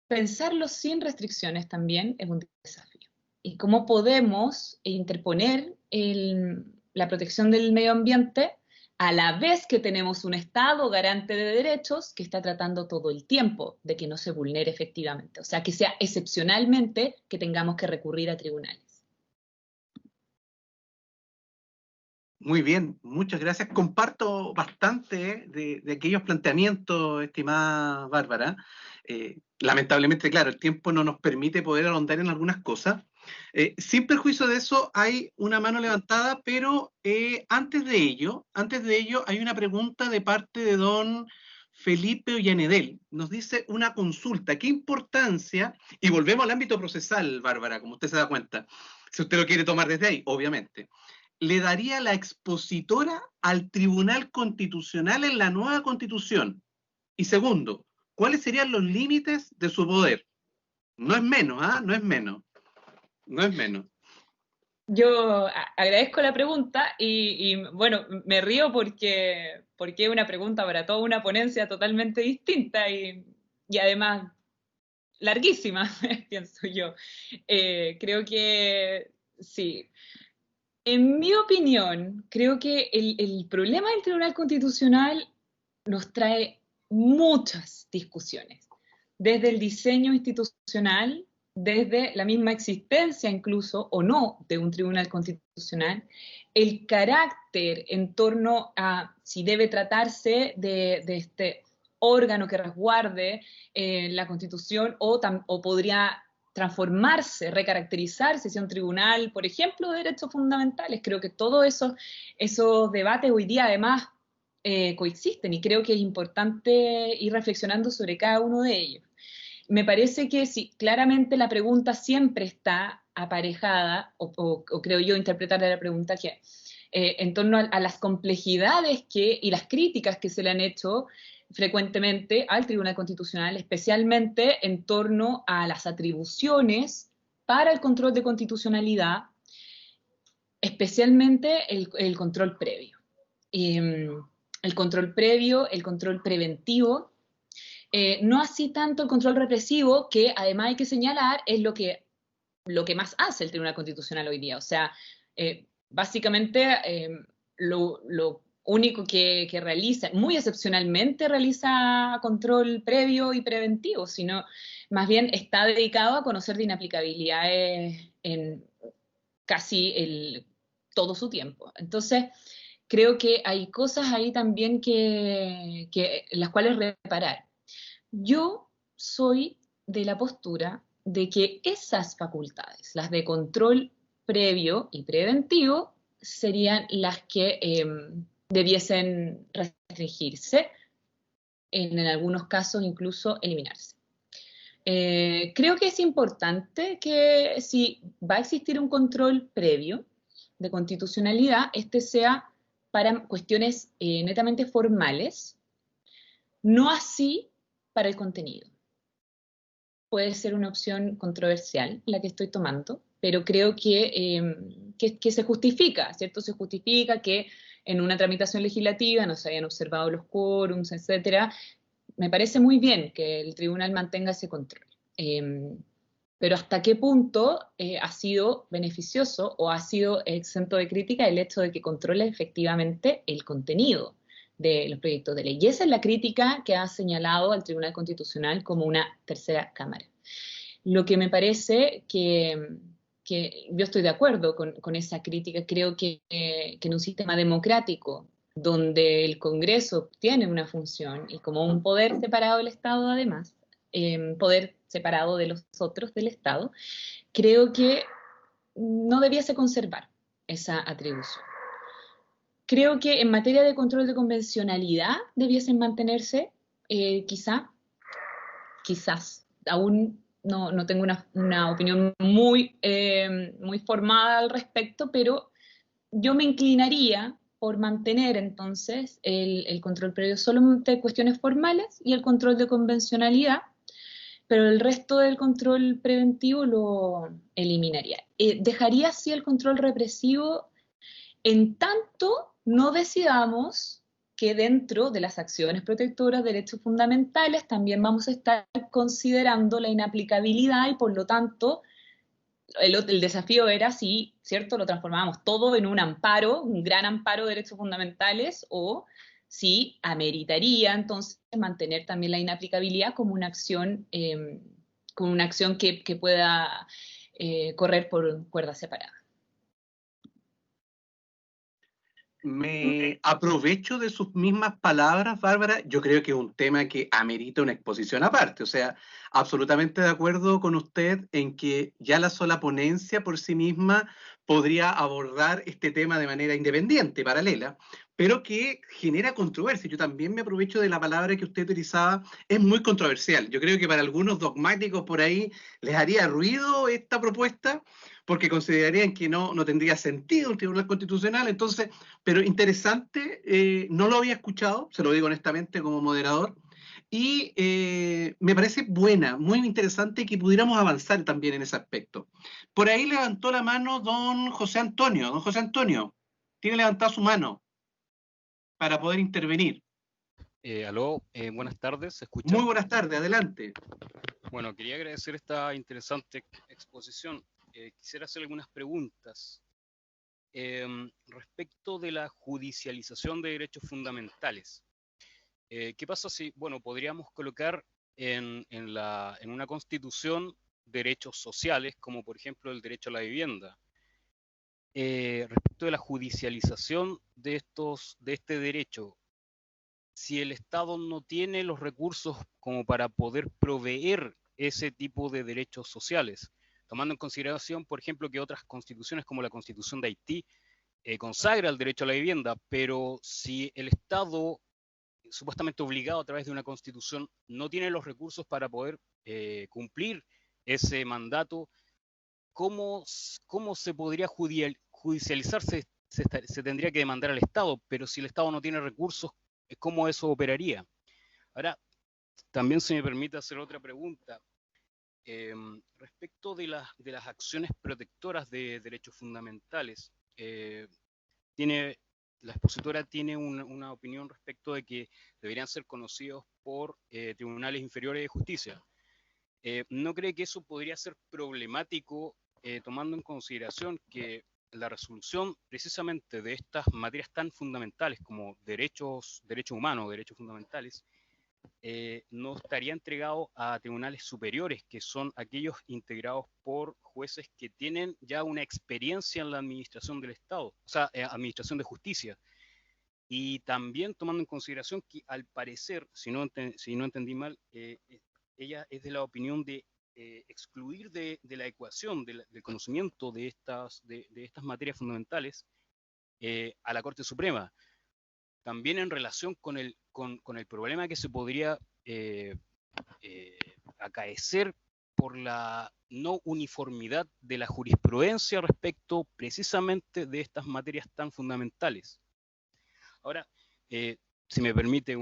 pensarlo sin restricciones también es un desafío. ¿Y cómo podemos interponer la protección del medio ambiente a la vez que tenemos un Estado garante de derechos que está tratando todo el tiempo de que no se vulnere efectivamente? O sea, que sea excepcionalmente que tengamos que recurrir a tribunales. Muy bien, muchas gracias. Comparto bastante de aquellos planteamientos, estimada Bárbara. Lamentablemente, claro, el tiempo no nos permite poder ahondar en algunas cosas. Sin perjuicio de eso, hay una mano levantada, pero antes de ello, hay una pregunta de parte de don Felipe Ollanedel. Nos dice una consulta. ¿Qué importancia? Y volvemos al ámbito procesal, Bárbara, como usted se da cuenta, si usted lo quiere tomar desde ahí, obviamente. ¿Le daría la expositora al Tribunal Constitucional en la nueva Constitución? Y segundo, ¿cuáles serían los límites de su poder? No es menos, ¿ah? No es menos. No es menos. Yo agradezco la pregunta y bueno, me río porque es una pregunta para toda una ponencia totalmente distinta y además larguísima, pienso yo. Creo que sí. En mi opinión, creo que el problema del Tribunal Constitucional nos trae muchas discusiones, desde el diseño institucional, desde la misma existencia incluso o no de un Tribunal Constitucional, el carácter en torno a si debe tratarse de este órgano que resguarde la Constitución o podría transformarse, recaracterizarse, sea un tribunal, por ejemplo, de derechos fundamentales. Creo que todos esos debates hoy día además coexisten y creo que es importante ir reflexionando sobre cada uno de ellos. Me parece que sí, claramente la pregunta siempre está aparejada, o creo yo interpretar la pregunta que en torno a las complejidades y las críticas que se le han hecho frecuentemente al Tribunal Constitucional, especialmente en torno a las atribuciones para el control de constitucionalidad, especialmente el control previo. El control previo, el control preventivo, No así tanto el control represivo, que además hay que señalar es lo que más hace el Tribunal Constitucional hoy día. O sea, básicamente lo único que realiza, muy excepcionalmente realiza control previo y preventivo, sino más bien está dedicado a conocer de inaplicabilidades en casi todo su tiempo. Entonces, creo que hay cosas ahí también las cuales reparar. Yo soy de la postura de que esas facultades, las de control previo y preventivo, serían las que debiesen restringirse, en algunos casos incluso eliminarse. Creo que es importante que si va a existir un control previo de constitucionalidad, este sea para cuestiones netamente formales, no así para el contenido. Puede ser una opción controversial la que estoy tomando, pero creo que se justifica, ¿cierto? Se justifica que en una tramitación legislativa no se hayan observado los quórums, etcétera. Me parece muy bien que el tribunal mantenga ese control. Pero hasta qué punto ha sido beneficioso o ha sido exento de crítica el hecho de que controle efectivamente el contenido de los proyectos de ley. Y esa es la crítica que ha señalado al Tribunal Constitucional como una tercera cámara. Lo que me parece que yo estoy de acuerdo con esa crítica, creo que en un sistema democrático donde el Congreso tiene una función y como un poder separado del Estado además, poder separado de los otros del Estado, creo que no debiese conservar esa atribución. Creo que en materia de control de convencionalidad debiesen mantenerse, quizás, aún no tengo una opinión muy formada al respecto, pero yo me inclinaría por mantener entonces el control previo solamente de cuestiones formales y el control de convencionalidad, pero el resto del control preventivo lo eliminaría. Dejaría así el control represivo en tanto no decidamos que dentro de las acciones protectoras de derechos fundamentales también vamos a estar considerando la inaplicabilidad y por lo tanto el desafío era si, ¿cierto?, lo transformábamos todo en un amparo, un gran amparo de derechos fundamentales, o si ameritaría entonces mantener también la inaplicabilidad como una acción que pueda correr por cuerda separada. Me aprovecho de sus mismas palabras, Bárbara. Yo creo que es un tema que amerita una exposición aparte. O sea, absolutamente de acuerdo con usted en que ya la sola ponencia por sí misma podría abordar este tema de manera independiente, paralela, pero que genera controversia. Yo también me aprovecho de la palabra que usted utilizaba, es muy controversial. Yo creo que para algunos dogmáticos por ahí les haría ruido esta propuesta porque considerarían que no tendría sentido el Tribunal Constitucional. Entonces, pero interesante, no lo había escuchado, se lo digo honestamente como moderador, y me parece buena, muy interesante que pudiéramos avanzar también en ese aspecto. Por ahí levantó la mano don José Antonio. Don José Antonio, tiene levantada su mano para poder intervenir. Aló, buenas tardes, ¿se escucha? Muy buenas tardes, adelante. Bueno, quería agradecer esta interesante exposición. Quisiera hacer algunas preguntas. Respecto de la judicialización de derechos fundamentales. ¿Qué pasa si, bueno, podríamos colocar en una constitución derechos sociales, como por ejemplo el derecho a la vivienda? Respecto de la judicialización de este derecho, si el Estado no tiene los recursos como para poder proveer ese tipo de derechos sociales, tomando en consideración, por ejemplo, que otras constituciones como la Constitución de Haití consagra el derecho a la vivienda, pero si el Estado, supuestamente obligado a través de una constitución, no tiene los recursos para poder cumplir ese mandato, ¿cómo se podría judicializar? Se tendría que demandar al Estado, pero si el Estado no tiene recursos, ¿cómo eso operaría? Ahora, también se me permite hacer otra pregunta. Respecto de las acciones protectoras de derechos fundamentales, tiene la expositora tiene una opinión respecto de que deberían ser conocidos por tribunales inferiores de justicia. ¿No cree que eso podría ser problemático tomando en consideración que la resolución precisamente de estas materias tan fundamentales como derechos humanos, derechos fundamentales, no estaría entregado a tribunales superiores, que son aquellos integrados por jueces que tienen ya una experiencia en la administración del Estado, o sea, administración de justicia? Y también tomando en consideración que al parecer, si no entendí mal, ella es de la opinión de excluir de la ecuación del conocimiento de estas materias fundamentales a la Corte Suprema, también en relación con el problema que se podría acaecer por la no uniformidad de la jurisprudencia respecto precisamente de estas materias tan fundamentales. Ahora, si me permite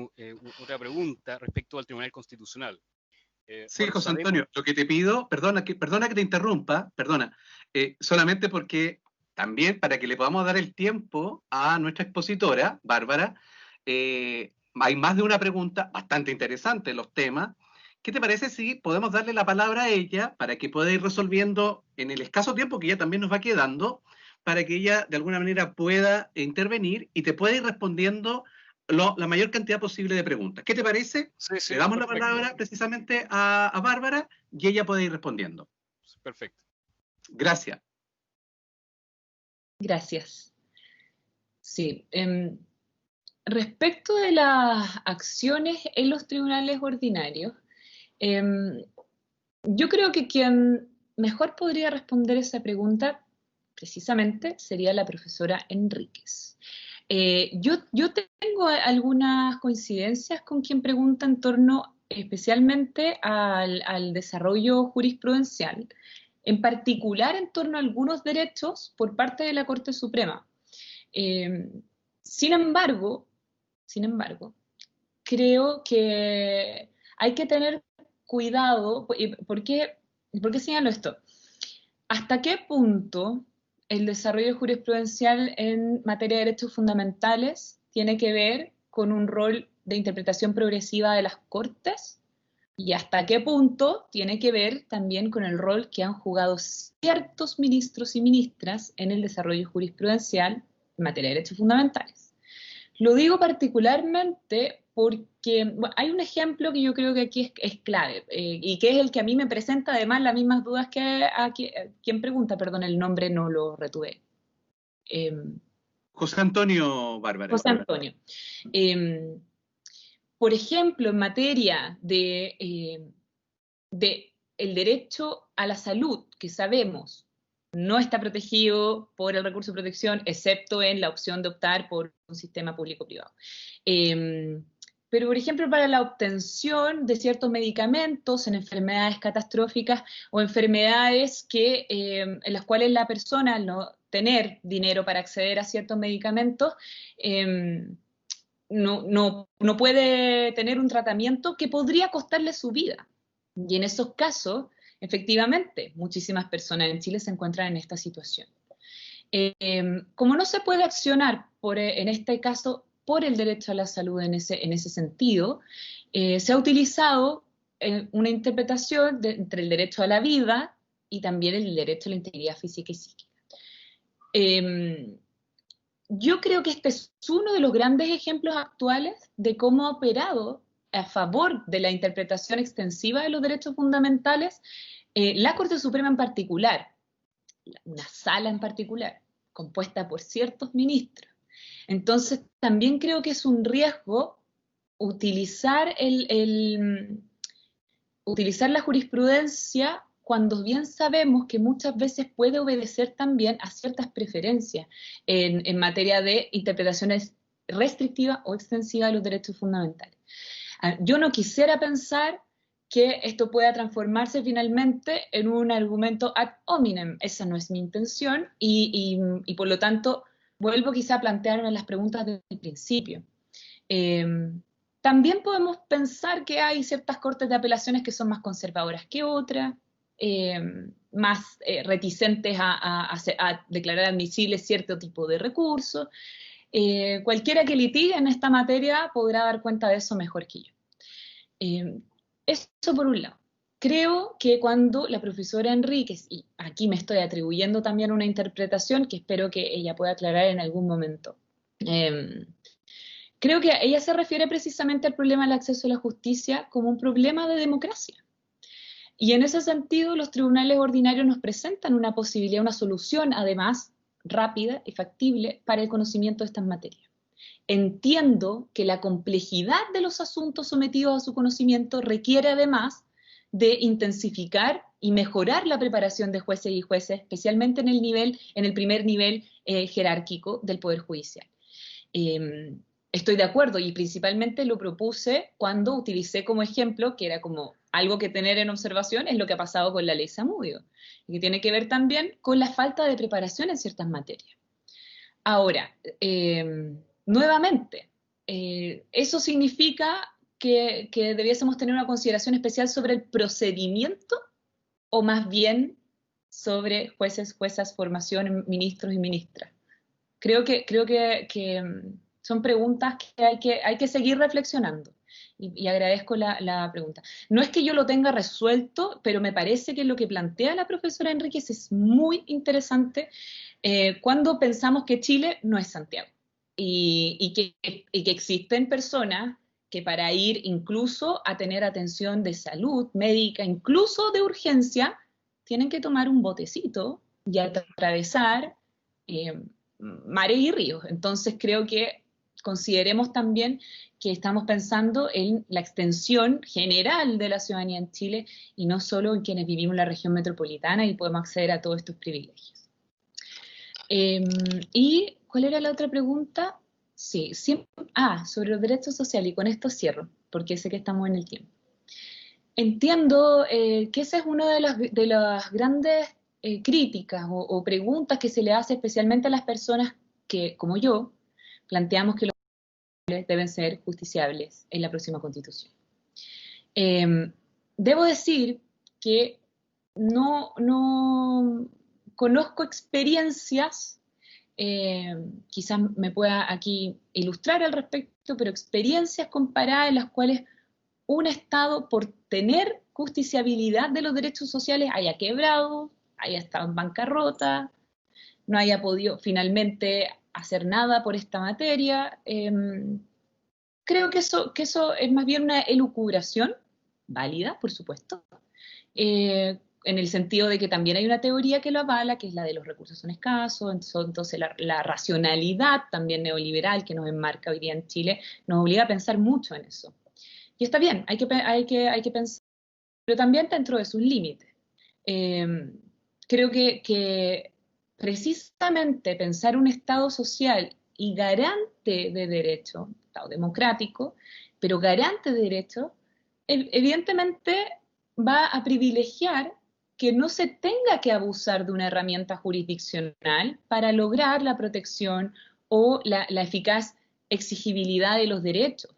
otra pregunta respecto al Tribunal Constitucional. Sí, José Antonio, lo que te pido, perdona que te interrumpa, solamente porque también para que le podamos dar el tiempo a nuestra expositora, Bárbara, hay más de una pregunta bastante interesante en los temas. ¿Qué te parece si podemos darle la palabra a ella para que pueda ir resolviendo en el escaso tiempo que ya también nos va quedando, para que ella de alguna manera pueda intervenir y te pueda ir respondiendo la mayor cantidad posible de preguntas? ¿Qué te parece? Sí, Le damos perfecto. la palabra precisamente a Bárbara y ella puede ir respondiendo. Perfecto. Gracias. Gracias. Sí. Respecto de las acciones en los tribunales ordinarios, yo creo que quien mejor podría responder esa pregunta precisamente sería la profesora Enríquez. Yo tengo algunas coincidencias con quien pregunta en torno especialmente al desarrollo jurisprudencial, en particular en torno a algunos derechos por parte de la Corte Suprema. Sin embargo, creo que hay que tener cuidado. ¿Por qué señalo esto? ¿Hasta qué punto el desarrollo jurisprudencial en materia de derechos fundamentales tiene que ver con un rol de interpretación progresiva de las Cortes? ¿Y hasta qué punto tiene que ver también con el rol que han jugado ciertos ministros y ministras en el desarrollo jurisprudencial en materia de derechos fundamentales? Lo digo particularmente porque hay un ejemplo que yo creo que aquí es clave y que es el que a mí me presenta además las mismas dudas que a quien pregunta, perdón, el nombre no lo retuve. José Antonio, Bárbara. José Antonio. Por ejemplo, en materia de el derecho a la salud, que sabemos no está protegido por el recurso de protección, excepto en la opción de optar por un sistema público-privado. Pero, por ejemplo, para la obtención de ciertos medicamentos en enfermedades catastróficas o enfermedades en las cuales la persona, al no tener dinero para acceder a ciertos medicamentos, no puede tener un tratamiento que podría costarle su vida. Y en esos casos, efectivamente, muchísimas personas en Chile se encuentran en esta situación. Como no se puede accionar, en este caso, por el derecho a la salud en ese sentido, se ha utilizado una interpretación entre el derecho a la vida y también el derecho a la integridad física y psíquica. Yo creo que este es uno de los grandes ejemplos actuales de cómo ha operado a favor de la interpretación extensiva de los derechos fundamentales la Corte Suprema en particular, una sala en particular, compuesta por ciertos ministros. Entonces, también creo que es un riesgo utilizar la jurisprudencia cuando bien sabemos que muchas veces puede obedecer también a ciertas preferencias en materia de interpretaciones restrictivas o extensivas de los derechos fundamentales. Yo no quisiera pensar que esto pueda transformarse finalmente en un argumento ad hominem. Esa no es mi intención y por lo tanto vuelvo quizá a plantearme las preguntas del principio. También podemos pensar que hay ciertas cortes de apelaciones que son más conservadoras que otras, más reticentes a declarar admisibles cierto tipo de recursos. Cualquiera que litigue en esta materia podrá dar cuenta de eso mejor que yo. Eso por un lado. Creo que cuando la profesora Enríquez, y aquí me estoy atribuyendo también una interpretación que espero que ella pueda aclarar en algún momento, creo que ella se refiere precisamente al problema del acceso a la justicia como un problema de democracia. Y en ese sentido, los tribunales ordinarios nos presentan una posibilidad, una solución, además, rápida y factible para el conocimiento de estas materias. Entiendo que la complejidad de los asuntos sometidos a su conocimiento requiere además de intensificar y mejorar la preparación de jueces y jueces, especialmente en el primer nivel jerárquico del Poder Judicial. Estoy de acuerdo y principalmente lo propuse cuando utilicé como ejemplo, que era como algo que tener en observación, es lo que ha pasado con la ley Zamudio, y que tiene que ver también con la falta de preparación en ciertas materias. Ahora, nuevamente, eso significa que debiésemos tener una consideración especial sobre el procedimiento o más bien sobre jueces, juezas, formación, ministros y ministras. Creo que son preguntas que hay que seguir reflexionando y agradezco la pregunta. No es que yo lo tenga resuelto, pero me parece que lo que plantea la profesora Enríquez es muy interesante cuando pensamos que Chile no es Santiago y que existen personas que para ir incluso a tener atención de salud médica, incluso de urgencia, tienen que tomar un botecito y atravesar mares y ríos. Entonces creo que consideremos también que estamos pensando en la extensión general de la ciudadanía en Chile y no solo en quienes vivimos en la región metropolitana y podemos acceder a todos estos privilegios. ¿Y cuál era la otra pregunta? Sí, sobre los derechos sociales, y con esto cierro, porque sé que estamos en el tiempo. Entiendo que esa es una de las grandes críticas o preguntas que se le hace especialmente a las personas que, como yo, planteamos que los deben ser justiciables en la próxima Constitución. Debo decir que no conozco experiencias, quizás me pueda aquí ilustrar al respecto, pero experiencias comparadas en las cuales un Estado, por tener justiciabilidad de los derechos sociales, haya quebrado, haya estado en bancarrota, no haya podido finalmente hacer nada por esta materia. Creo que eso es más bien una elucubración, válida, por supuesto, en el sentido de que también hay una teoría que lo avala, que es la de los recursos son escasos, entonces la racionalidad también neoliberal que nos enmarca hoy día en Chile nos obliga a pensar mucho en eso. Y está bien, hay que pensar, pero también dentro de sus límites. Creo que precisamente pensar un Estado social y garante de derecho, Estado democrático, pero garante de derecho, evidentemente va a privilegiar que no se tenga que abusar de una herramienta jurisdiccional para lograr la protección o la eficaz exigibilidad de los derechos.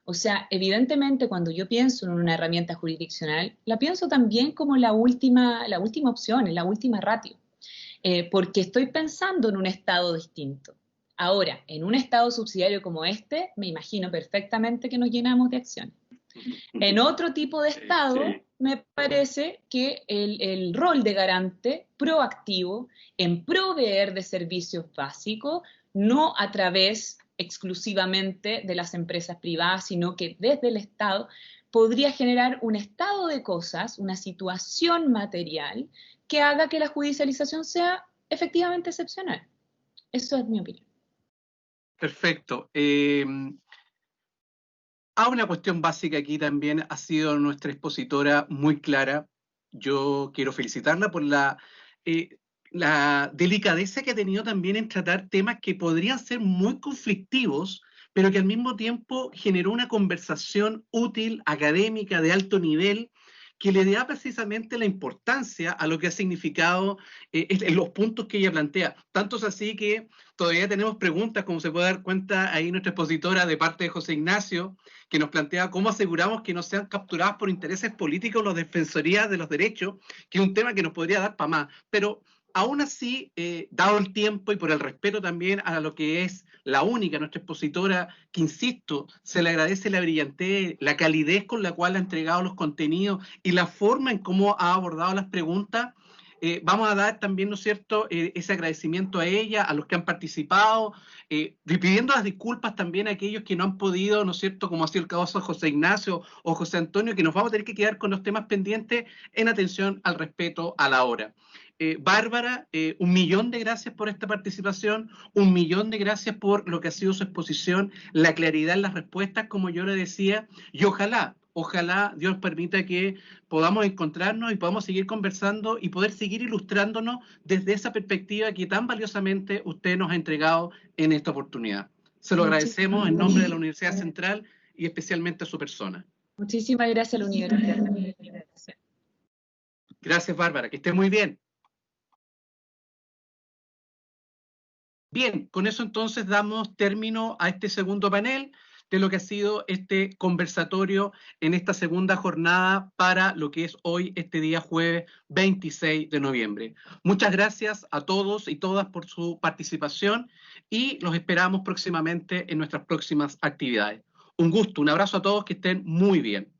O sea, evidentemente cuando yo pienso en una herramienta jurisdiccional, la pienso también como la última opción, la última ratio, porque estoy pensando en un Estado distinto. Ahora, en un Estado subsidiario como este, me imagino perfectamente que nos llenamos de acciones. En otro tipo de Estado, me parece que el rol de garante proactivo en proveer de servicios básicos, no a través exclusivamente de las empresas privadas, sino que desde el Estado podría generar un estado de cosas, una situación material que haga que la judicialización sea efectivamente excepcional. Eso es mi opinión. Perfecto. Una cuestión básica aquí también ha sido nuestra expositora muy clara. Yo quiero felicitarla por la delicadeza que ha tenido también en tratar temas que podrían ser muy conflictivos, pero que al mismo tiempo generó una conversación útil, académica, de alto nivel, que le da precisamente la importancia a lo que ha significado en los puntos que ella plantea. Tanto es así que todavía tenemos preguntas, como se puede dar cuenta ahí nuestra expositora de parte de José Ignacio, que nos plantea cómo aseguramos que no sean capturadas por intereses políticos las defensorías de los derechos, que es un tema que nos podría dar para más. Pero aún así, dado el tiempo y por el respeto también a lo que es la única, nuestra expositora, que insisto, se le agradece la brillantez, la calidez con la cual ha entregado los contenidos y la forma en cómo ha abordado las preguntas, vamos a dar también, ¿no es cierto?, ese agradecimiento a ella, a los que han participado, pidiendo las disculpas también a aquellos que no han podido, ¿no es cierto?, como ha sido el caso de José Ignacio o José Antonio, que nos vamos a tener que quedar con los temas pendientes en atención al respeto a la hora. Bárbara, 1.000.000 de gracias por esta participación, 1.000.000 de gracias por lo que ha sido su exposición, la claridad en las respuestas, como yo le decía, y ojalá Dios permita que podamos encontrarnos y podamos seguir conversando y poder seguir ilustrándonos desde esa perspectiva que tan valiosamente usted nos ha entregado en esta oportunidad. Se lo agradecemos en nombre de la Universidad Central y especialmente a su persona. Muchísimas gracias a la universidad. Gracias, Bárbara, que esté muy bien. Bien, con eso entonces damos término a este segundo panel de lo que ha sido este conversatorio en esta segunda jornada para lo que es hoy, este día jueves 26 de noviembre. Muchas gracias a todos y todas por su participación y los esperamos próximamente en nuestras próximas actividades. Un gusto, un abrazo a todos, que estén muy bien.